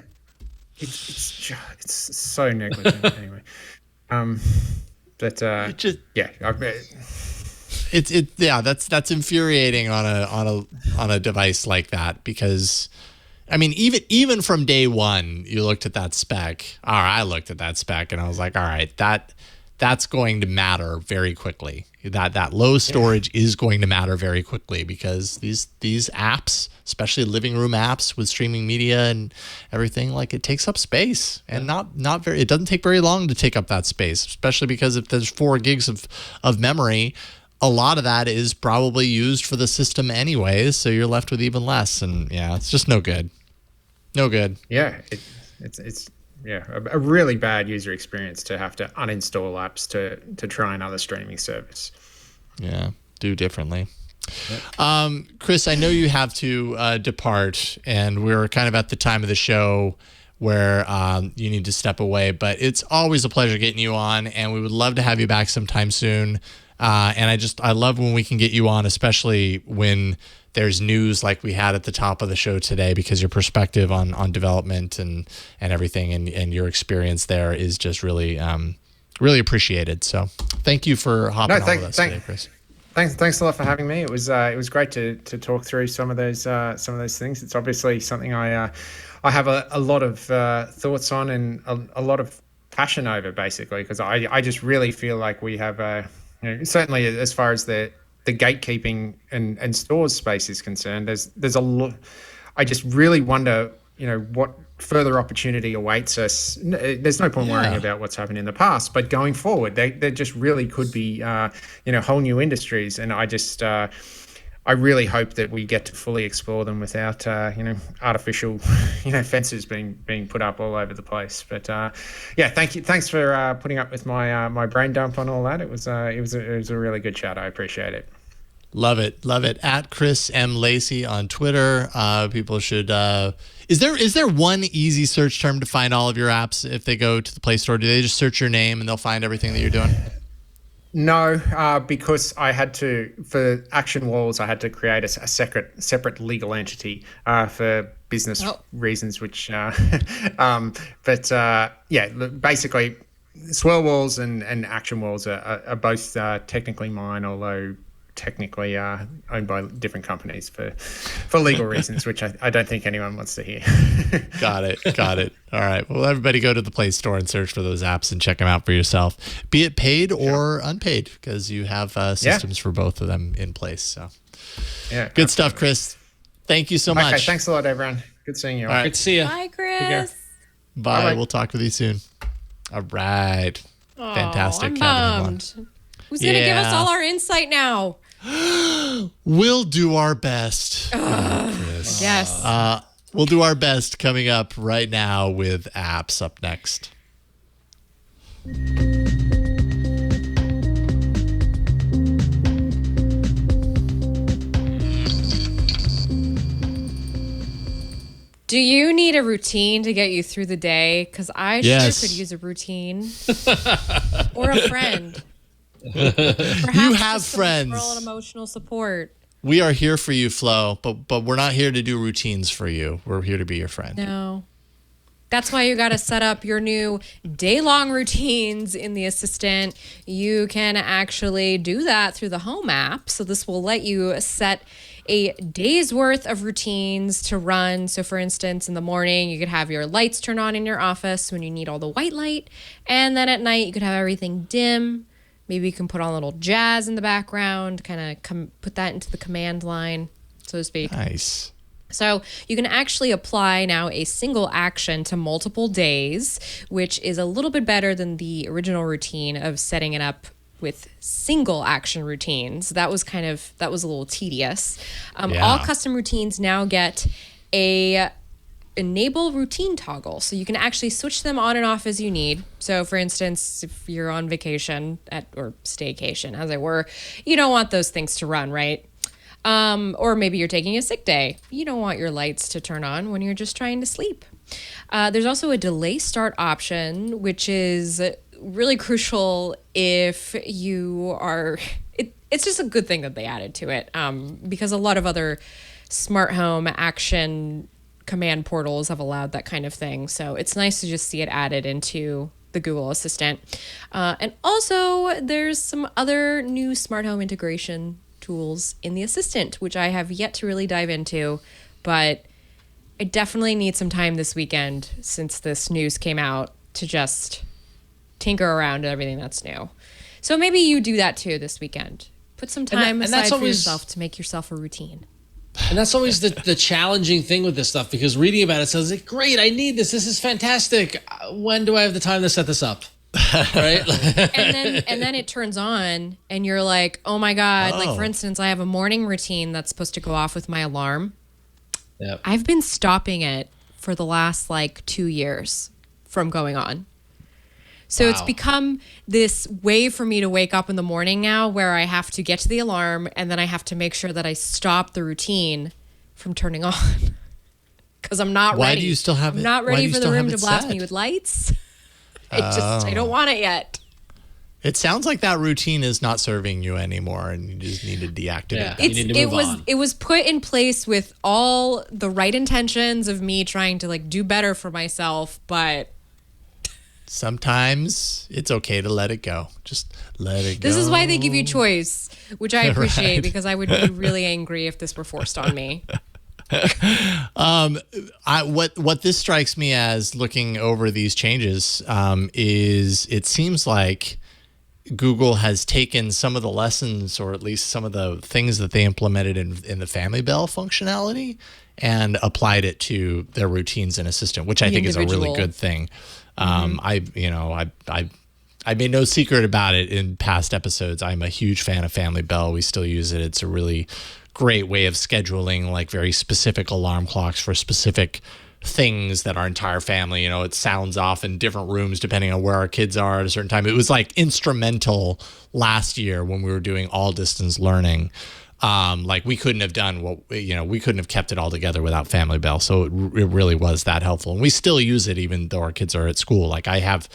Speaker 6: It's so negligent anyway. That's
Speaker 1: infuriating on a device like that, because I mean, even from day one, you looked at that spec, or I looked at that spec and I was like, all right, that's going to matter very quickly. That low storage is going to matter very quickly, because these apps, especially living room apps with streaming media and everything, like, it takes up space, and not very. It doesn't take very long to take up that space, especially because if there's 4 gigs of memory, a lot of that is probably used for the system anyways. So you're left with even less, and it's just no good. No good.
Speaker 6: Yeah, it's. Yeah, a really bad user experience to have to uninstall apps to try another streaming service.
Speaker 1: Yeah, do differently. Yep. Chris, I know you have to depart, and we're kind of at the time of the show where you need to step away, but it's always a pleasure getting you on, and we would love to have you back sometime soon. And I love when we can get you on, especially when there's news like we had at the top of the show today, because your perspective on development and everything and your experience there is just really really appreciated. So thank you for hopping on with us today, Chris.
Speaker 6: Thanks a lot for having me. It was great to talk through some of those things. It's obviously something I have a lot of thoughts on and a lot of passion over, basically, because I just really feel like we have certainly as far as the gatekeeping and stores space is concerned, there's a lot. I just really wonder, what further opportunity awaits us. There's no point worrying about what's happened in the past, but going forward, there just really could be, whole new industries. And I really hope that we get to fully explore them without, artificial, fences being put up all over the place. But thank you. Thanks for putting up with my brain dump on all that. It was a really good chat. I appreciate it.
Speaker 1: Love it. At Chris M. Lacey on Twitter. People should. Is there one easy search term to find all of your apps if they go to the Play Store? Do they just search your name and they'll find everything that you're doing?
Speaker 6: No, because I had to, for Action Walls, I had to create a separate legal entity for business reasons, which, basically Swirl Walls and Action Walls are both technically mine, although technically owned by different companies for legal reasons, which I don't think anyone wants to hear.
Speaker 1: Got it. All right. Well, everybody go to the Play Store and search for those apps and check them out for yourself, be it paid or unpaid, because you have systems for both of them in place. So good stuff, Chris. Thank you so much.
Speaker 6: Okay, thanks a lot, everyone. Good seeing you.
Speaker 1: All right.
Speaker 4: Good to see you.
Speaker 5: Bye, Chris.
Speaker 1: Bye. We'll talk with you soon. All right. Fantastic.
Speaker 5: I'm
Speaker 1: Cabin
Speaker 5: bummed. Who's going to give us all our insight now?
Speaker 1: We'll do our best. Chris.
Speaker 5: Yes.
Speaker 1: We'll do our best coming up right now with apps up next.
Speaker 5: Do you need a routine to get you through the day? Because I sure could use a routine. Or a friend. Perhaps
Speaker 1: You have
Speaker 5: just some
Speaker 1: friends.
Speaker 5: moral and emotional support.
Speaker 1: We are here for you, Flo, but we're not here to do routines for you. We're here to be your friend.
Speaker 5: No. That's why you got to set up your new Daylong Routines in the Assistant. You can actually do that through the Home app. So this will let you set a day's worth of routines to run. So for instance, in the morning, you could have your lights turn on in your office when you need all the white light. And then at night, you could have everything dim. Maybe you can put on a little jazz in the background, kind of put that into the command line, so to speak.
Speaker 1: Nice.
Speaker 5: So you can actually apply now a single action to multiple days, which is a little bit better than the original routine of setting it up with single action routines. That was a little tedious. All custom routines now get a enable routine toggle, so you can actually switch them on and off as you need. So for instance, if you're on vacation or staycation, as it were, you don't want those things to run, right? Or maybe you're taking a sick day. You don't want your lights to turn on when you're just trying to sleep. There's also a delay start option, which is really crucial if you are... It's just a good thing that they added to it, because a lot of other smart home action command portals have allowed that kind of thing. So it's nice to just see it added into the Google Assistant. And also, there's some other new smart home integration tools in the Assistant, which I have yet to really dive into, but I definitely need some time this weekend since this news came out to just tinker around with everything that's new. So maybe you do that too this weekend. Put some time aside for yourself to make yourself a routine.
Speaker 4: And that's always the challenging thing with this stuff, because reading about it says, great, I need this. This is fantastic. When do I have the time to set this up? Right?
Speaker 5: and then it turns on and you're like, oh my God. Like, for instance, I have a morning routine that's supposed to go off with my alarm.
Speaker 4: Yep.
Speaker 5: I've been stopping it for the last 2 years from going on. So It's become this way for me to wake up in the morning now where I have to get to the alarm and then I have to make sure that I stop the routine from turning on. Because I'm not ready.
Speaker 1: Why do you still have it?
Speaker 5: I'm not ready for the room to blast me with lights. I don't want it yet.
Speaker 1: It sounds like that routine is not serving you anymore and you just need to deactivate that.
Speaker 4: You need to move on.
Speaker 5: It was put in place with all the right intentions of me trying to do better for myself, but
Speaker 1: sometimes it's okay to let it go. Just let it go.
Speaker 5: This is why they give you choice, which I appreciate
Speaker 1: Right.
Speaker 5: because I would be really angry if this were forced on me.
Speaker 1: What this strikes me as looking over these changes is it seems like Google has taken some of the lessons, or at least some of the things that they implemented in the Family Bell functionality, and applied it to their routines and Assistant, which I think is a really good thing. I made no secret about it in past episodes. I'm a huge fan of Family Bell. We still use it. It's a really great way of scheduling very specific alarm clocks for specific things that our entire family, it sounds off in different rooms depending on where our kids are at a certain time. It was instrumental last year when we were doing all distance learning. We couldn't have done we couldn't have kept it all together without Family Bell. So it really was that helpful. And we still use it even though our kids are at school. I have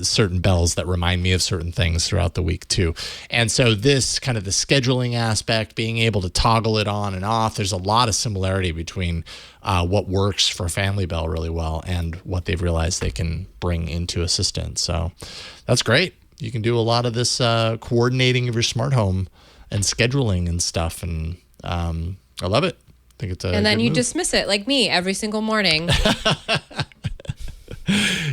Speaker 1: certain bells that remind me of certain things throughout the week too. And so this kind of the scheduling aspect, being able to toggle it on and off, there's a lot of similarity between what works for Family Bell really well and what they've realized they can bring into Assistant. So that's great. You can do a lot of this coordinating of your smart home and scheduling and stuff, and I love it. I think it's
Speaker 5: and then you
Speaker 1: move.
Speaker 5: dismiss it like me every single morning.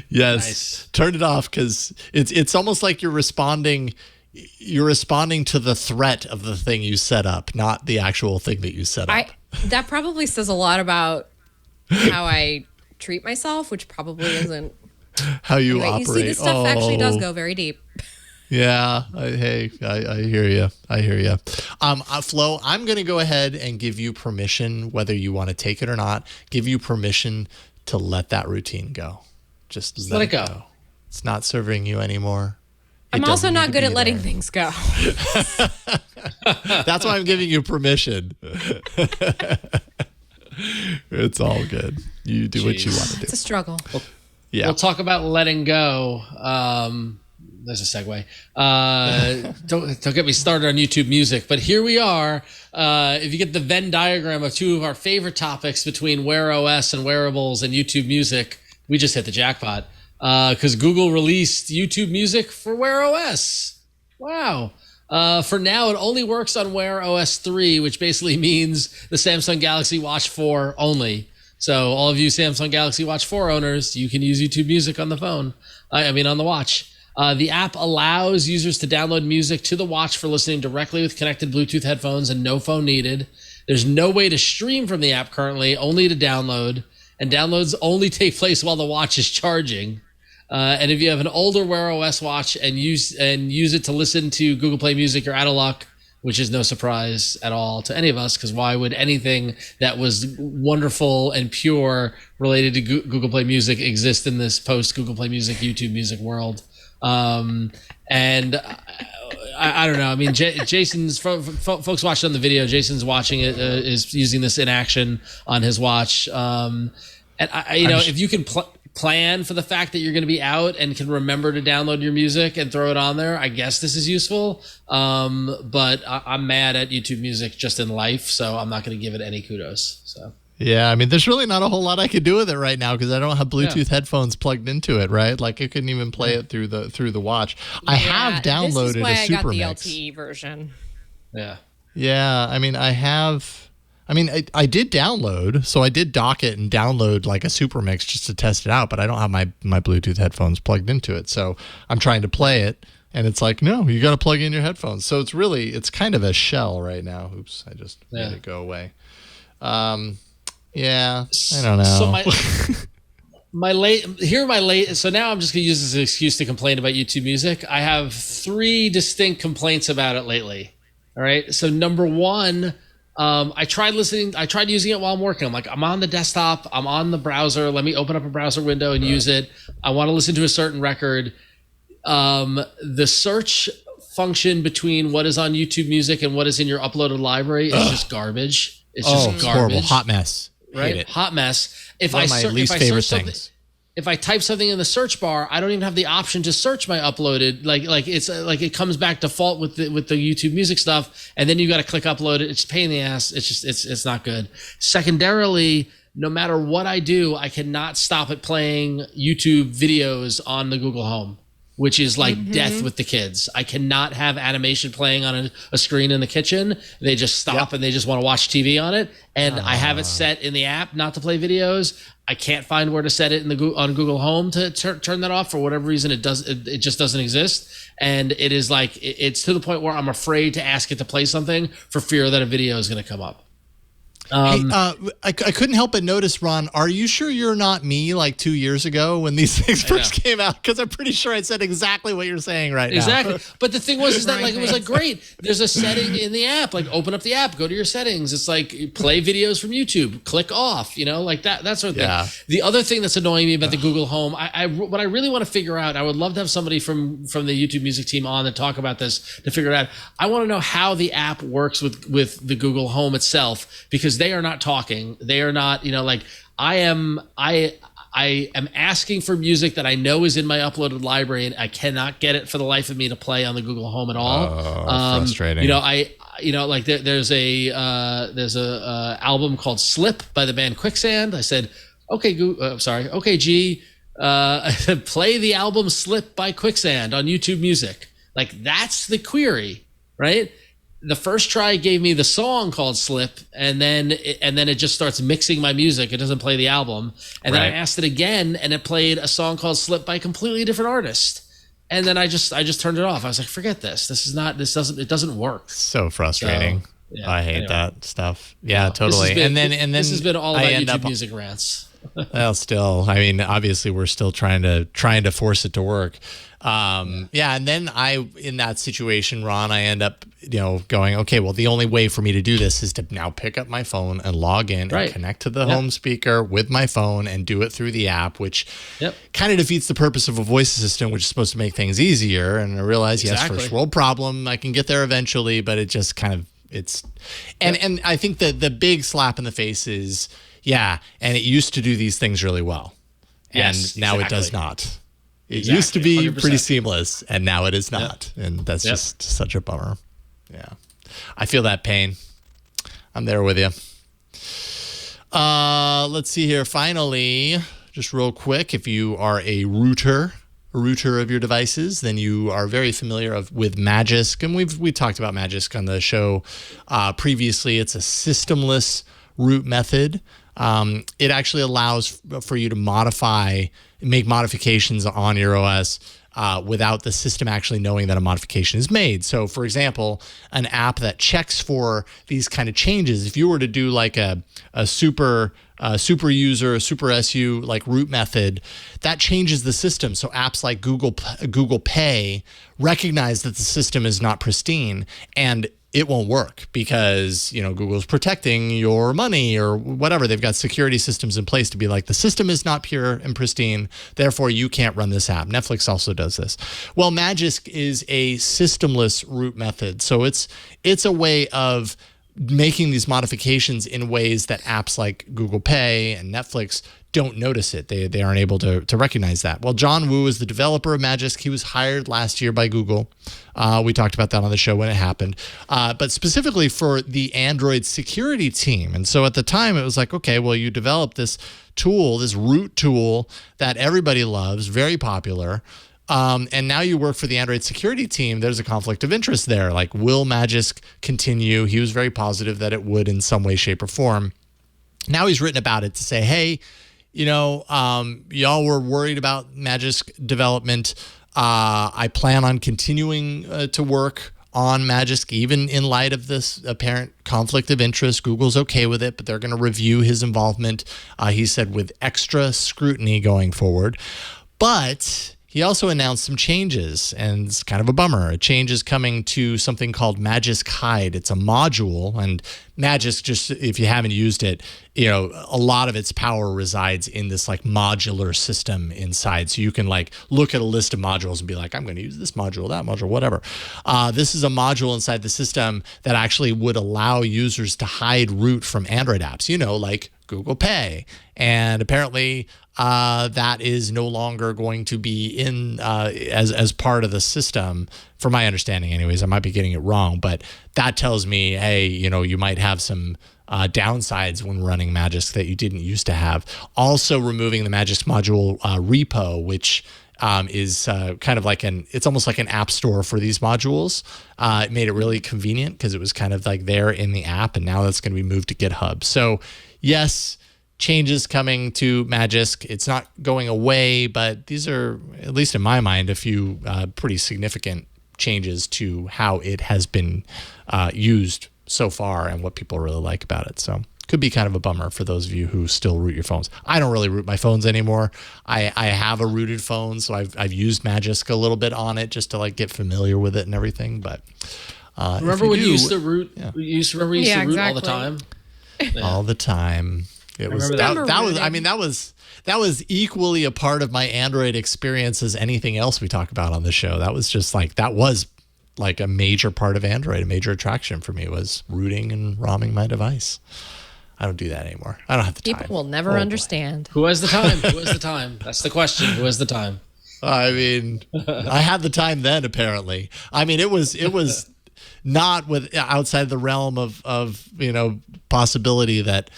Speaker 1: Yes,
Speaker 4: Nice.
Speaker 1: Turn it off because it's almost like you're responding to the threat of the thing you set up, not the actual thing that you set up.
Speaker 5: That probably says a lot about how I treat myself, which probably isn't
Speaker 1: how you
Speaker 5: Anyway,
Speaker 1: operate.
Speaker 5: You see, this stuff actually does go very deep.
Speaker 1: Yeah. I hear you. I hear you. Flo, I'm going to go ahead and give you permission, whether you want to take it or not, give you permission to let that routine go. Just let it go. It's not serving you anymore.
Speaker 5: I'm also not good at letting things go.
Speaker 1: That's why I'm giving you permission. It's all good. You do what you want to do.
Speaker 5: It's a struggle.
Speaker 1: Yeah.
Speaker 4: We'll talk about letting go. There's a segue. Don't get me started on YouTube Music, but here we are. If you get the Venn diagram of two of our favorite topics between Wear OS and wearables and YouTube Music, we just hit the jackpot. Because Google released YouTube Music for Wear OS. Wow. For now, it only works on Wear OS 3, which basically means the Samsung Galaxy Watch 4 only. So all of you Samsung Galaxy Watch 4 owners, you can use YouTube Music on the phone. On the watch. The app allows users to download music to the watch for listening directly with connected Bluetooth headphones and no phone needed. There's no way to stream from the app currently, only to download. And downloads only take place while the watch is charging. And if you have an older Wear OS watch and use it to listen to Google Play Music, you're out of luck, which is no surprise at all to any of us, because why would anything that was wonderful and pure related to Google Play Music exist in this post-Google Play Music, YouTube Music world? And I don't know. I mean, Jason's folks watching on the video. Jason's watching it, is using this in action on his watch. And if you can plan for the fact that you're going to be out and can remember to download your music and throw it on there, I guess this is useful. But I'm mad at YouTube Music just in life, so I'm not going to give it any kudos. So.
Speaker 1: Yeah, I mean, there's really not a whole lot I could do with it right now because I don't have Bluetooth headphones plugged into it, right? Like I couldn't even play it through the watch. I have downloaded a Super Mix.
Speaker 5: This is why I got the LTE version.
Speaker 4: Yeah.
Speaker 1: Yeah, I mean, I did download, so I did dock it and download like a Super Mix just to test it out, but I don't have my Bluetooth headphones plugged into it. So I'm trying to play it, and it's like, no, you got to plug in your headphones. So it's kind of a shell right now. Oops, I just made it go away. Yeah, I don't know.
Speaker 4: So so now I'm just going to use this as an excuse to complain about YouTube Music. I have 3 distinct complaints about it lately. All right. So number 1, I tried using it while I'm working. I'm like, I'm on the desktop, I'm on the browser. Let me open up a browser window and use it. I want to listen to a certain record. The search function between what is on YouTube Music and what is in your uploaded library is just garbage. It's just garbage.
Speaker 1: Horrible. Hot mess.
Speaker 4: Right? Hot mess.
Speaker 1: One of my least favorite things.
Speaker 4: If I type something in the search bar, I don't even have the option to search my uploaded. Like it's like it comes back default with the YouTube Music stuff, and then you got to click upload it. It's a pain in the ass. It's just it's not good. Secondarily, no matter what I do, I cannot stop it playing YouTube videos on the Google Home, which is like death with the kids. I cannot have animation playing on a screen in the kitchen. They just stop and they just want to watch TV on it. And I have it set in the app not to play videos. I can't find where to set it on Google Home to turn that off for whatever reason. It just doesn't exist. And it is like, it's to the point where I'm afraid to ask it to play something for fear that a video is going to come up.
Speaker 1: I couldn't help but notice, Ron, are you sure you're not me like 2 years ago when these things first came out? Because I'm pretty sure I said exactly what you're saying right now.
Speaker 4: Exactly. But the thing was that like it was like, great, there's a setting in the app, like open up the app, go to your settings. It's like play videos from YouTube, click off, like that sort of thing. Yeah. The other thing that's annoying me about the Google Home, what I really want to figure out, I would love to have somebody from the YouTube Music team on to talk about this, to figure it out. I want to know how the app works with the Google Home itself, because they are not talking. They are not, like I am asking for music that I know is in my uploaded library, and I cannot get it for the life of me to play on the Google Home at all.
Speaker 1: Frustrating.
Speaker 4: Like there's a album called Slip by the band Quicksand. I said, okay, G, play the album Slip by Quicksand on YouTube Music. Like that's the query, right? The first try gave me the song called Slip, and then it just starts mixing my music. It doesn't play the album. And then I asked it again, and it played a song called Slip by a completely different artist. And then I just turned it off. I was like, forget this. It doesn't work.
Speaker 1: So frustrating.
Speaker 4: Yeah,
Speaker 1: I hate
Speaker 4: anyway.
Speaker 1: that stuff. Yeah, totally. And then
Speaker 4: this has been all
Speaker 1: I
Speaker 4: about
Speaker 1: end
Speaker 4: YouTube
Speaker 1: up,
Speaker 4: music rants.
Speaker 1: well, still, I mean, obviously we're still trying to force it to work. Yeah. And then in that situation, Ron, I end up, going, okay, well, the only way for me to do this is to now pick up my phone and log in and connect to the home speaker with my phone and do it through the app, which kind of defeats the purpose of a voice assistant, which is supposed to make things easier. And I realize, yes, first world problem, I can get there eventually, but it just kind of, and I think that the big slap in the face is, and it used to do these things really well. And now it does not. It used to be 100%. Pretty seamless, and now it is not. And that's just such a bummer. Yeah. I feel that pain. I'm there with you. Let's see here. Finally, just real quick, if you are a router of your devices, then you are very familiar with Magisk. And we talked about Magisk on the show previously. It's a systemless root method. It actually allows for you to make modifications on your OS without the system actually knowing that a modification is made. So, for example, an app that checks for these kind of changes, if you were to do like a super user, a super SU like root method, that changes the system. So apps like Google Pay recognize that the system is not pristine, and it won't work because, Google's protecting your money or whatever. They've got security systems in place to be like, the system is not pure and pristine, therefore you can't run this app. Netflix also does this. Well, Magisk is a systemless root method. So it's a way of making these modifications in ways that apps like Google Pay and Netflix don't notice it. They aren't able to recognize that. Well, John Wu is the developer of Magisk. He was hired last year by Google. We talked about that on the show when it happened, but specifically for the Android security team. And so at the time it was like, okay, well, you developed this tool, this root tool that everybody loves, very popular. And now you work for the Android security team. There's a conflict of interest there. Like, will Magisk continue? He was very positive that it would in some way, shape, or form. Now he's written about it to say, hey, y'all were worried about Magisk development. I plan on continuing to work on Magisk, even in light of this apparent conflict of interest. Google's okay with it, but they're going to review his involvement, he said, with extra scrutiny going forward. But he also announced some changes, and it's kind of a bummer. A change is coming to something called Magisk Hide. It's a module, and Magisk, just if you haven't used it, a lot of its power resides in this like modular system inside. So you can like look at a list of modules and be like, I'm going to use this module, that module, whatever. This is a module inside the system that actually would allow users to hide root from Android apps, like Google Pay. And apparently that is no longer going to be in as part of the system, from my understanding anyways. I might be getting it wrong, but that tells me, hey, you might have some downsides when running Magisk that you didn't used to have. Also removing the Magisk module repo, which is kind of like it's almost like an app store for these modules. It made it really convenient because it was kind of like there in the app, and now that's going to be moved to GitHub. So yes, changes coming to Magisk. It's not going away, but these are, at least in my mind, a few pretty significant changes to how it has been used so far and what people really like about it. So could be kind of a bummer for those of you who still root your phones. I don't really root my phones anymore. I have a rooted phone, so I've used Magisk a little bit on it just to like get familiar with it and everything. But
Speaker 4: remember when you used to root? You used to root all the time.
Speaker 1: All the time. It was that was equally a part of my Android experience as anything else we talk about on the show. That was just like a major part of Android. A major attraction for me was rooting and ROMing my device. I don't do that anymore. I don't have the time.
Speaker 5: People will never understand.
Speaker 4: Who has the time? Who has the time? That's the question. Who has the time?
Speaker 1: I mean, I had the time then, apparently. I mean, it was not outside the realm of possibility that,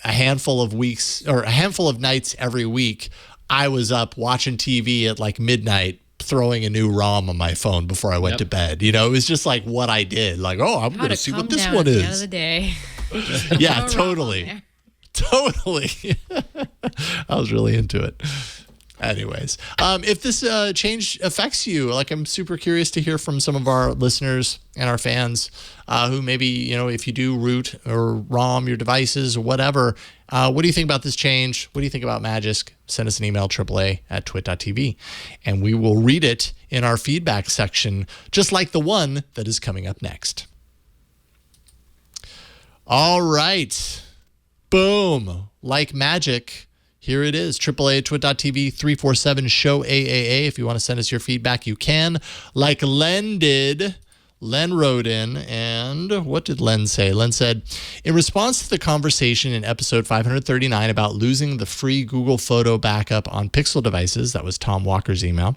Speaker 1: a handful of weeks or a handful of nights every week, I was up watching TV at like midnight, throwing a new ROM on my phone before I went to bed. It was just like what I did. Like, I'm going to see what this one is.
Speaker 5: At the end of the day.
Speaker 1: Yeah, totally. I was really into it. Anyways, if this change affects you, like I'm super curious to hear from some of our listeners and our fans who maybe, if you do root or ROM your devices or whatever, what do you think about this change? What do you think about Magisk? Send us an email, AAA@twit.tv, and we will read it in our feedback section, just like the one that is coming up next. All right. Boom. Like magic. Here it is, AAA@twit.tv, 347-SHOW-AAA. If you want to send us your feedback, you can. Like Len did. Len wrote in, and what did Len say? Len said, in response to the conversation in episode 539 about losing the free Google Photo backup on Pixel devices, that was Tom Walker's email,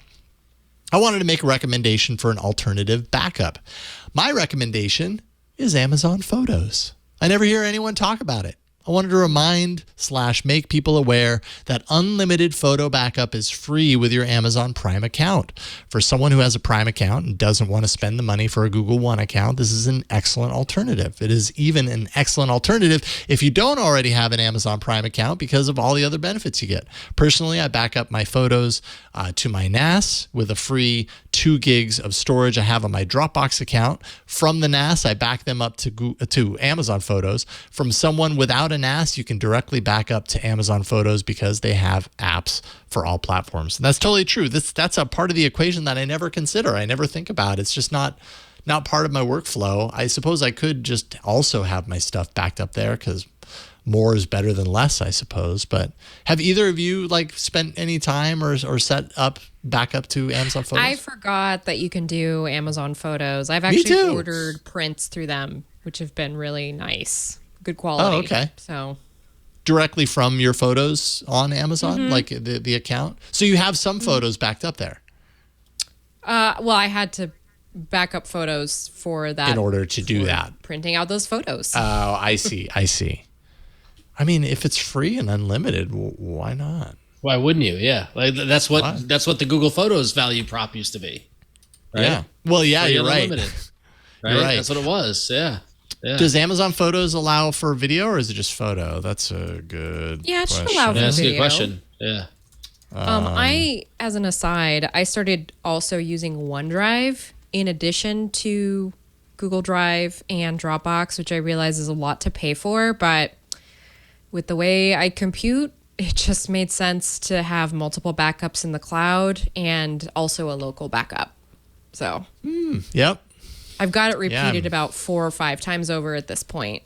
Speaker 1: I wanted to make a recommendation for an alternative backup. My recommendation is Amazon Photos. I never hear anyone talk about it. I wanted to remind/make people aware that unlimited photo backup is free with your Amazon Prime account. For someone who has a Prime account and doesn't want to spend the money for a Google One account, this is an excellent alternative. It is even an excellent alternative if you don't already have an Amazon Prime account because of all the other benefits you get. Personally, I back up my photos to my NAS with a free 2 gigs of storage I have on my Dropbox account. From the NAS, I back them up to Amazon Photos. From someone without a NAS, you can directly back up to Amazon Photos because they have apps for all platforms. And that's totally true. That's a part of the equation that I never consider. I never think about. It's just not part of my workflow. I suppose I could just also have my stuff backed up there because more is better than less, I suppose. But have either of you spent any time or set up backup to Amazon Photos?
Speaker 5: I forgot that you can do Amazon Photos. I've actually ordered prints through them, which have been really nice. Good quality.
Speaker 1: Oh, okay.
Speaker 5: So
Speaker 1: directly from your photos on Amazon, like the account? So you have some photos backed up there?
Speaker 5: Well, I had to back up photos for that.
Speaker 1: In order to do that.
Speaker 5: Printing out those photos.
Speaker 1: Oh, I see. I mean, if it's free and unlimited, why not?
Speaker 4: Why wouldn't you? Yeah, that's what the Google Photos value prop used to be. Right?
Speaker 1: Yeah. Well, yeah,
Speaker 4: free
Speaker 1: you're right.
Speaker 4: Unlimited, right.
Speaker 1: You're right.
Speaker 4: That's what it was. Yeah.
Speaker 1: Does Amazon Photos allow for video, or is it just photo? That's a good
Speaker 5: Yeah, it should
Speaker 1: question.
Speaker 5: allow for
Speaker 4: That's a
Speaker 5: video.
Speaker 4: good question. Yeah.
Speaker 5: As an aside, I started also using OneDrive in addition to Google Drive and Dropbox, which I realize is a lot to pay for, but with the way I compute, it just made sense to have multiple backups in the cloud and also a local backup. So,
Speaker 1: Yep.
Speaker 5: I've got it repeated about 4 or 5 times over at this point.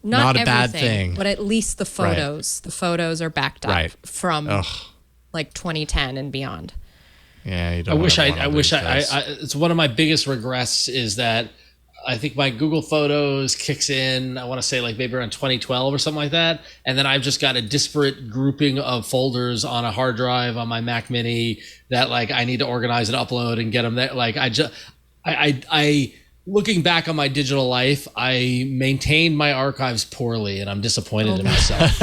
Speaker 5: Not
Speaker 1: a
Speaker 5: everything,
Speaker 1: bad thing.
Speaker 5: but at least the photos. The photos are backed up from 2010 and beyond.
Speaker 1: Yeah, you don't
Speaker 4: I wish it's one of my biggest regrets is that I think my Google Photos kicks in, I want to say maybe around 2012 or something like that. And then I've just got a disparate grouping of folders on a hard drive on my Mac Mini that I need to organize and upload and get them there. I looking back on my digital life, I maintained my archives poorly, and I'm disappointed in myself.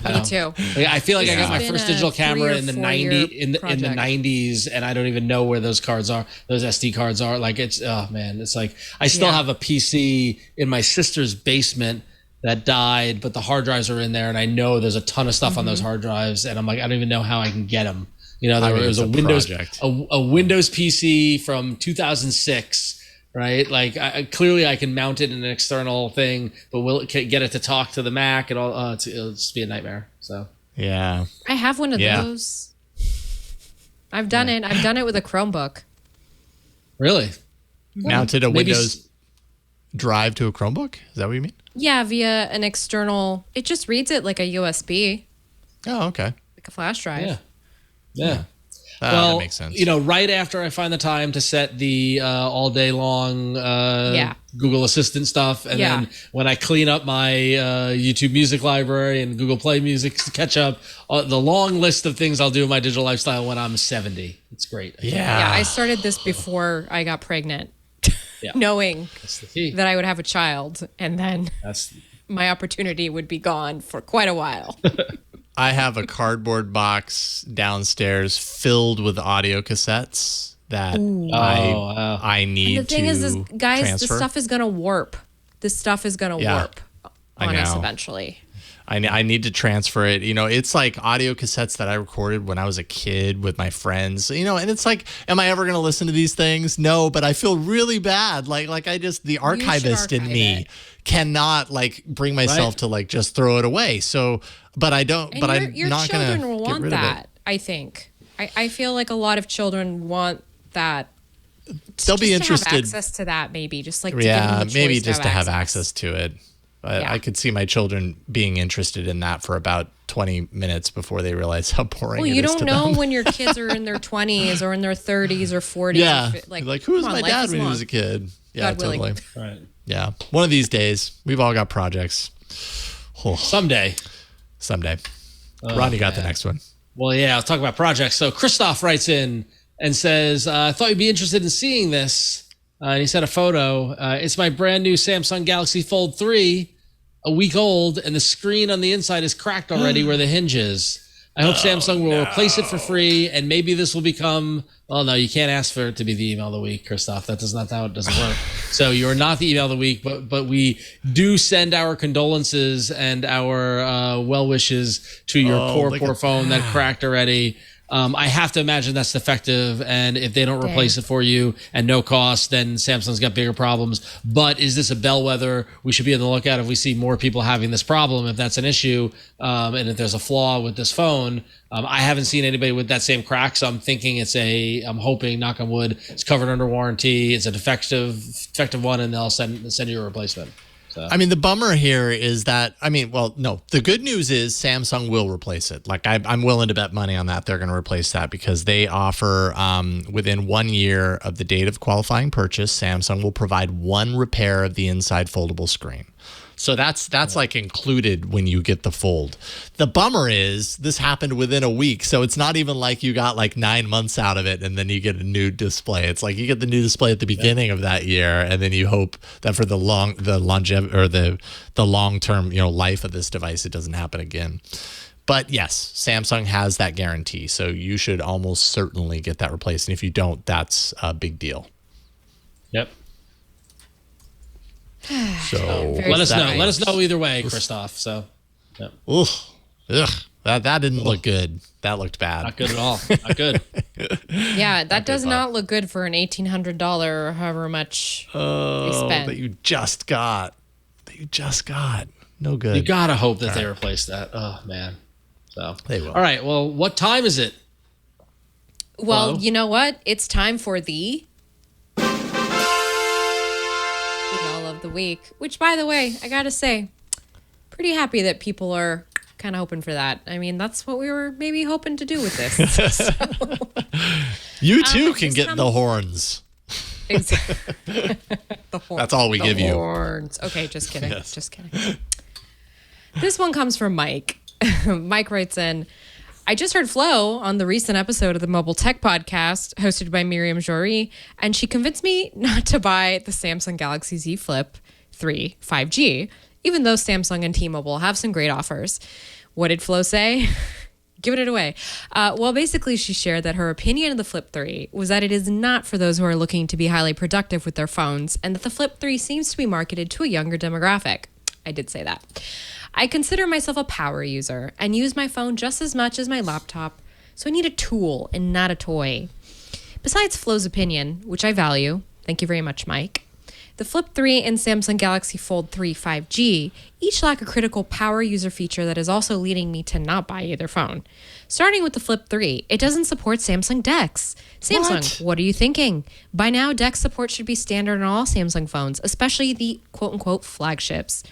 Speaker 5: Me too.
Speaker 4: I feel like I got my
Speaker 5: It's
Speaker 4: first
Speaker 5: been
Speaker 4: digital
Speaker 5: a
Speaker 4: camera
Speaker 5: 3 or
Speaker 4: in the
Speaker 5: 4 year
Speaker 4: in the 90s, and I don't even know where those cards are. Those SD cards are. It's it's I still have a PC in my sister's basement that died, but the hard drives are in there, and I know there's a ton of stuff on those hard drives, and I'm I don't even know how I can get them. There was a Windows PC from 2006. Right, clearly I can mount it in an external thing, but will it get it to talk to the Mac and all? It'll just be a nightmare. So
Speaker 1: yeah,
Speaker 5: I have one of those. I've done it. I've done it with a Chromebook.
Speaker 4: Really?
Speaker 1: Mounted a Windows drive to a Chromebook? Is that what you mean?
Speaker 5: Yeah, via an external. It just reads it like a USB.
Speaker 1: Oh, okay.
Speaker 5: Like a flash drive.
Speaker 4: Yeah.
Speaker 1: That makes sense.
Speaker 4: Right after I find the time to set the all day long Google Assistant stuff, and then when I clean up my YouTube Music library and Google Play Music to catch up, the long list of things I'll do in my digital lifestyle when I'm 70. It's great.
Speaker 5: Yeah, I started this before I got pregnant, knowing that I would have a child, and then my opportunity would be gone for quite a while.
Speaker 1: I have a cardboard box downstairs filled with audio cassettes that I need to
Speaker 5: and the thing is, guys,
Speaker 1: transfer.
Speaker 5: this stuff is going to warp. This stuff is going to warp. on us
Speaker 1: know.
Speaker 5: eventually.
Speaker 1: I need to transfer it. You know, it's like audio cassettes that I recorded when I was a kid with my friends, you know, and it's like, am I ever going to listen to these things? No, but I feel really bad. Like I just, the archivist in me cannot like bring myself to like just throw it away. So, but I don't,
Speaker 5: And
Speaker 1: but I'm
Speaker 5: your
Speaker 1: not going to
Speaker 5: children will
Speaker 1: get
Speaker 5: want
Speaker 1: rid
Speaker 5: that,
Speaker 1: of it.
Speaker 5: I think. I feel like a lot of children want that.
Speaker 1: They'll be interested.
Speaker 5: To have access to that, maybe just like to give them the
Speaker 1: maybe
Speaker 5: choice
Speaker 1: just to have access to it. I could see my children being interested in that for about 20 minutes before they realize how boring it is to them.
Speaker 5: Well, you don't know when your kids are in their 20s or in their 30s or 40s.
Speaker 1: Yeah,
Speaker 5: Like
Speaker 1: who was my dad when he was a kid? Yeah,
Speaker 5: God
Speaker 1: totally.
Speaker 5: willing.
Speaker 4: Right.
Speaker 1: Yeah, one of these days, we've all got projects. Oh,
Speaker 4: Someday.
Speaker 1: Ron, you got the next one.
Speaker 4: Well, yeah, I'll talk about projects. So Christoph writes in and says, I thought you'd be interested in seeing this. And he sent a photo. It's my brand new Samsung Galaxy Fold 3, a week old, and the screen on the inside is cracked already where the hinge is. I hope Samsung will replace it for free, and maybe this will become... Well, no, you can't ask for it to be the email of the week, Christoph. That's not how it doesn't work. So you're not the email of the week, but we do send our condolences and our well wishes to your poor phone that cracked already. I have to imagine that's defective, and if they don't replace it for you and no cost, then Samsung's got bigger problems. But is this a bellwether? We should be on the lookout if we see more people having this problem, if that's an issue, and if there's a flaw with this phone. I haven't seen anybody with that same crack, so I'm thinking I'm hoping, knock on wood, it's covered under warranty, it's a defective one, and they'll send you a replacement. So. I
Speaker 1: mean, the bummer here is that, the good news is Samsung will replace it. Like, I'm willing to bet money on that. They're going to replace that because they offer, within 1 year of the date of qualifying purchase, Samsung will provide one repair of the inside foldable screen. So that's like included when you get the Fold. The bummer is this happened within a week. So it's not even like you got like 9 months out of it and then you get a new display. It's like you get the new display at the beginning of that year, and then you hope that for the longevity or the long-term, life of this device, it doesn't happen again. But yes, Samsung has that guarantee. So you should almost certainly get that replaced. And if you don't, that's a big deal.
Speaker 4: Yep.
Speaker 1: So
Speaker 4: let us know. Let us know either way, Christoph. So, yep.
Speaker 1: That didn't look good. That looked bad.
Speaker 4: Not good at all. Not good.
Speaker 5: Yeah, that does not look good for an $1,800 or however much they spent.
Speaker 1: That you just got. No good.
Speaker 4: You gotta hope that they replace that. Oh man. So
Speaker 1: they will.
Speaker 4: All right. Well, what time is it?
Speaker 5: Well,
Speaker 4: Hello?
Speaker 5: you know what? It's time for the email of the week, which, by the way, I gotta say, pretty happy that people are kind of hoping for that. I mean, that's what we were maybe hoping to do with this. So,
Speaker 1: you too can get the horns.
Speaker 5: The horns.
Speaker 1: That's all we give you.
Speaker 5: Horns. Okay, just kidding.
Speaker 1: Yes.
Speaker 5: Just kidding. This one comes from Mike. Mike writes in, I just heard Flo on the recent episode of the Mobile Tech Podcast hosted by Miriam Jory, and she convinced me not to buy the Samsung Galaxy Z Flip 3 5G, even though Samsung and T-Mobile have some great offers. What did Flo say? Giving it away. Well, basically, she shared that her opinion of the Flip 3 was that it is not for those who are looking to be highly productive with their phones, and that the Flip 3 seems to be marketed to a younger demographic. I did say that. I consider myself a power user and use my phone just as much as my laptop, so I need a tool and not a toy. Besides Flo's opinion, which I value, thank you very much, Mike, the Flip 3 and Samsung Galaxy Fold 3 5G each lack a critical power user feature that is also leading me to not buy either phone. Starting with the Flip 3, it doesn't support Samsung DeX. Samsung, what are you thinking? By now, DeX support should be standard on all Samsung phones, especially the quote-unquote flagships.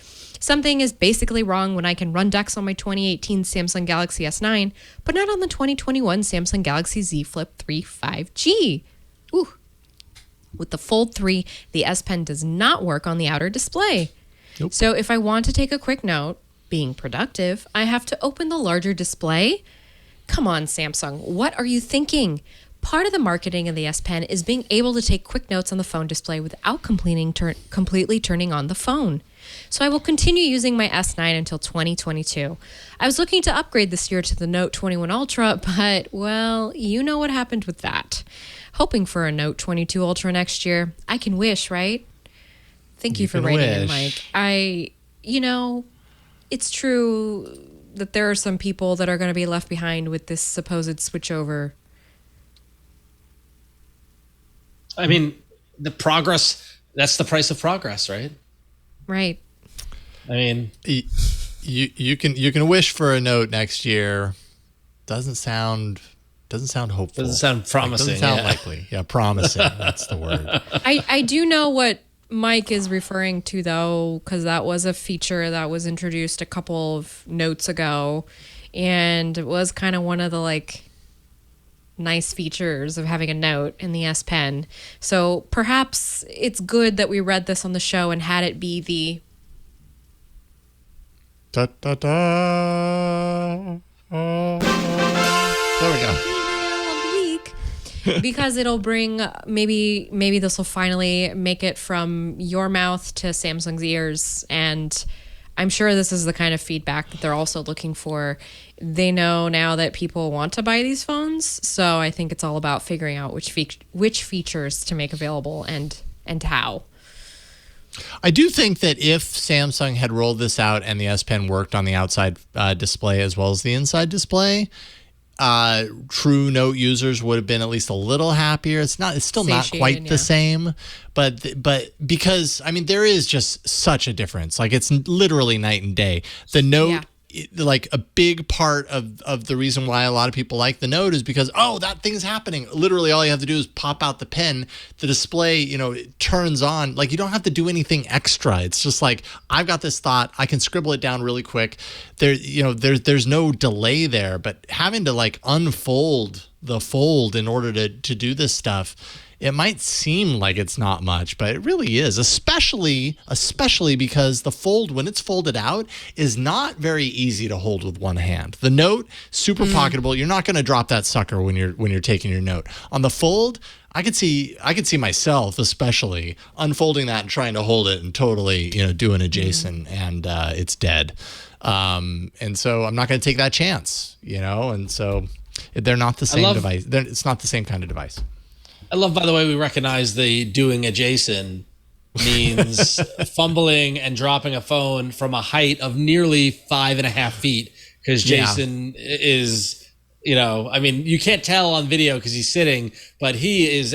Speaker 5: Something is basically wrong when I can run DeX on my 2018 Samsung Galaxy S9, but not on the 2021 Samsung Galaxy Z Flip 3 5G. Ooh. With the Fold 3, the S Pen does not work on the outer display. Nope. So if I want to take a quick note, being productive, I have to open the larger display? Come on, Samsung, what are you thinking? Part of the marketing of the S Pen is being able to take quick notes on the phone display without completely turning on the phone. So I will continue using my S9 until 2022. I was looking to upgrade this year to the Note 21 Ultra, but, well, you know what happened with that. Hoping for a Note 22 Ultra next year. I can wish, right? Thank you for writing in, Mike. it's true that there are some people that are going to be left behind with this supposed switchover.
Speaker 4: I mean, the progress, that's the price of progress, right?
Speaker 5: Right.
Speaker 4: I mean,
Speaker 1: you can wish for a Note next year. Doesn't sound hopeful.
Speaker 4: Doesn't sound promising.
Speaker 1: Doesn't sound likely. Yeah, promising. That's the word.
Speaker 5: I do know what Mike is referring to, though, because that was a feature that was introduced a couple of notes ago, and it was kind of one of the nice features of having a Note in the S Pen. So perhaps it's good that we read this on the show and had it be the
Speaker 1: da, da, da. There we go.
Speaker 5: email of the week. Because it'll bring, maybe this will finally make it from your mouth to Samsung's ears. And I'm sure this is the kind of feedback that they're also looking for. They know now that people want to buy these phones. So I think it's all about figuring out which features to make available and how.
Speaker 1: I do think that if Samsung had rolled this out and the S Pen worked on the outside display as well as the inside display, true Note users would have been at least a little happier. It's still not quite the same, but because there is just such a difference. It's literally night and day. The Note, a big part of the reason why a lot of people like the Note is because, that thing's happening. Literally all you have to do is pop out the pen, the display, it turns on. You don't have to do anything extra. It's just I've got this thought, I can scribble it down really quick. There's no delay there, but having to unfold the fold in order to do this stuff, it might seem like it's not much, but it really is, especially because the fold, when it's folded out, is not very easy to hold with one hand. The Note, super pocketable. You're not going to drop that sucker when you're taking your Note. On the fold, I could see myself especially unfolding that and trying to hold it and totally, doing a Jason and it's dead. And so I'm not going to take that chance, and so they're not the same device. It's not the same kind of device.
Speaker 4: I love, by the way, we recognize the doing a Jason means fumbling and dropping a phone from a height of nearly 5.5 feet, because Jason is, you can't tell on video because he's sitting, but he is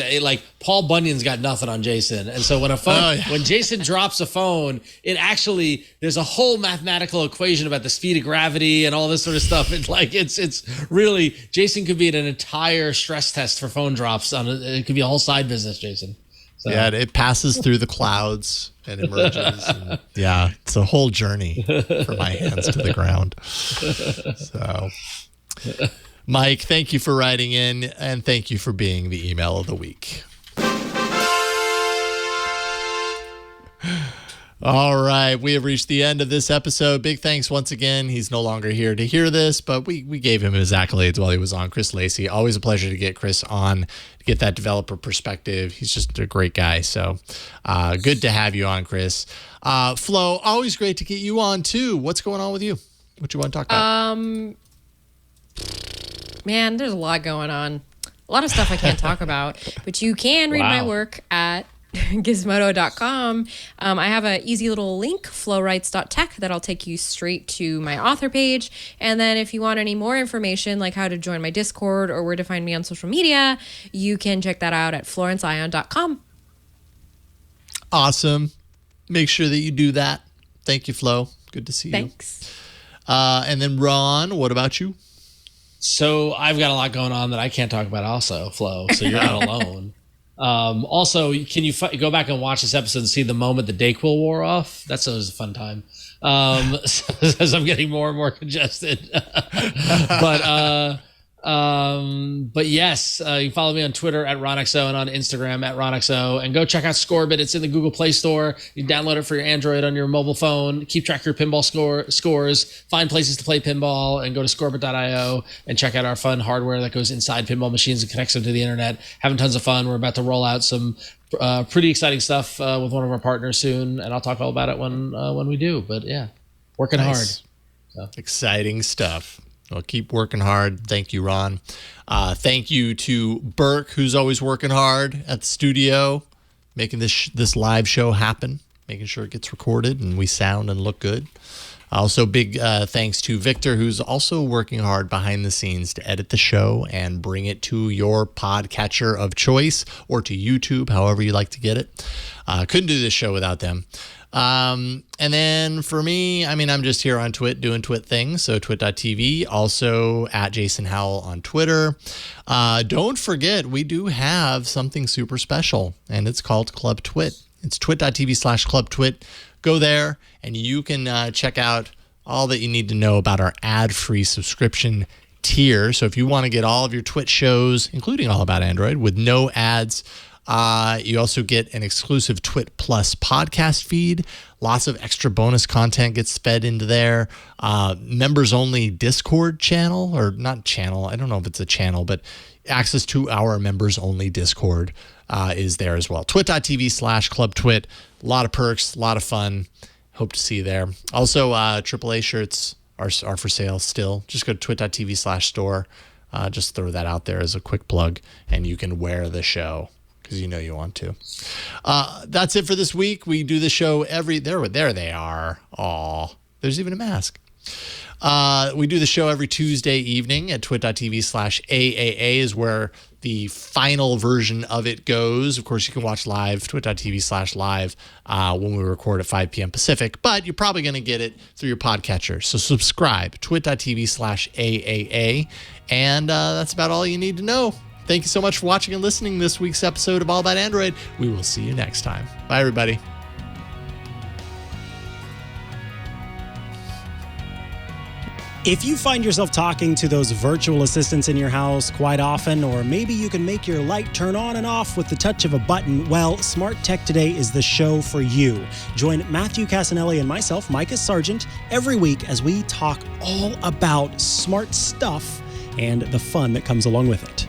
Speaker 4: Paul Bunyan's got nothing on Jason. And so when when Jason drops a phone, it actually, there's a whole mathematical equation about the speed of gravity and all this sort of stuff. It's it's really, Jason could be an entire stress test for phone drops. It could be a whole side business, Jason. So.
Speaker 1: Yeah, it passes through the clouds and emerges. And it's a whole journey from my hands to the ground. So... Mike, thank you for writing in, and thank you for being the email of the week. All right, we have reached the end of this episode. Big thanks once again. He's no longer here to hear this, but we gave him his accolades while he was on. Chris Lacey, always a pleasure to get Chris on, to get that developer perspective. He's just a great guy, so good to have you on, Chris. Flo, always great to get you on, too. What's going on with you? What you want to talk about?
Speaker 5: Man, there's a lot going on. A lot of stuff I can't talk about, but you can read my work at gizmodo.com. I have an easy little link, flowrights.tech, that'll take you straight to my author page. And then if you want any more information, like how to join my Discord or where to find me on social media, you can check that out at florenceion.com.
Speaker 1: Awesome. Make sure that you do that. Thank you, Flo. Good to see you.
Speaker 5: Thanks.
Speaker 1: And then Ron, what about you?
Speaker 4: So I've got a lot going on that I can't talk about also, Flo, so you're not alone. Also, can you go back and watch this episode and see the moment the Dayquil wore off? That's always a fun time. As I'm getting more and more congested. But yes, you can follow me on Twitter at RonXO and on Instagram at RonXO, and go check out Scorebit. It's in the Google Play Store. You can download it for your Android on your mobile phone. Keep track of your pinball scores, find places to play pinball, and go to scorebit.io and check out our fun hardware that goes inside pinball machines and connects them to the internet. Having tons of fun. We're about to roll out some pretty exciting stuff with one of our partners soon, and I'll talk all about it when we do. But yeah, working hard. So.
Speaker 1: Exciting stuff. Well, keep working hard. Thank you, Ron. Thank you to Burke, who's always working hard at the studio, making this live show happen, making sure it gets recorded and we sound and look good. Also, big thanks to Victor, who's also working hard behind the scenes to edit the show and bring it to your podcatcher of choice or to YouTube, however you like to get it. Couldn't do this show without them. And then for me, I mean, I'm just here on Twit doing Twit things. So twit.tv, also at Jason Howell on Twitter. Don't forget, we do have something super special, and it's called Club Twit. It's twit.tv/Club Twit. Go there and you can check out all that you need to know about our ad-free subscription tier. So if you want to get all of your Twit shows, including All About Android, with no ads, you also get an exclusive Twit Plus podcast feed. Lots of extra bonus content gets fed into there. Members only Discord channel, or not channel, I don't know if it's a channel, but access to our members only Discord is there as well. Twit.tv/Club Twit. A lot of perks, a lot of fun. Hope to see you there. Also, AAA shirts are for sale still. Just go to twit.tv/store. Just throw that out there as a quick plug, and you can wear the show because you know you want to. That's it for this week. We do the show there they are. Aw, there's even a mask. We do the show every Tuesday evening at twit.tv/AAA is where the final version of it goes. Of course, you can watch live, twit.tv/live, when we record at 5 p.m. Pacific, but you're probably going to get it through your podcatcher. So subscribe, twit.tv/AAA, and that's about all you need to know. Thank you so much for watching and listening to this week's episode of All About Android. We will see you next time. Bye, everybody.
Speaker 8: If you find yourself talking to those virtual assistants in your house quite often, or maybe you can make your light turn on and off with the touch of a button, well, Smart Tech Today is the show for you. Join Matthew Casanelli and myself, Micah Sargent, every week as we talk all about smart stuff and the fun that comes along with it.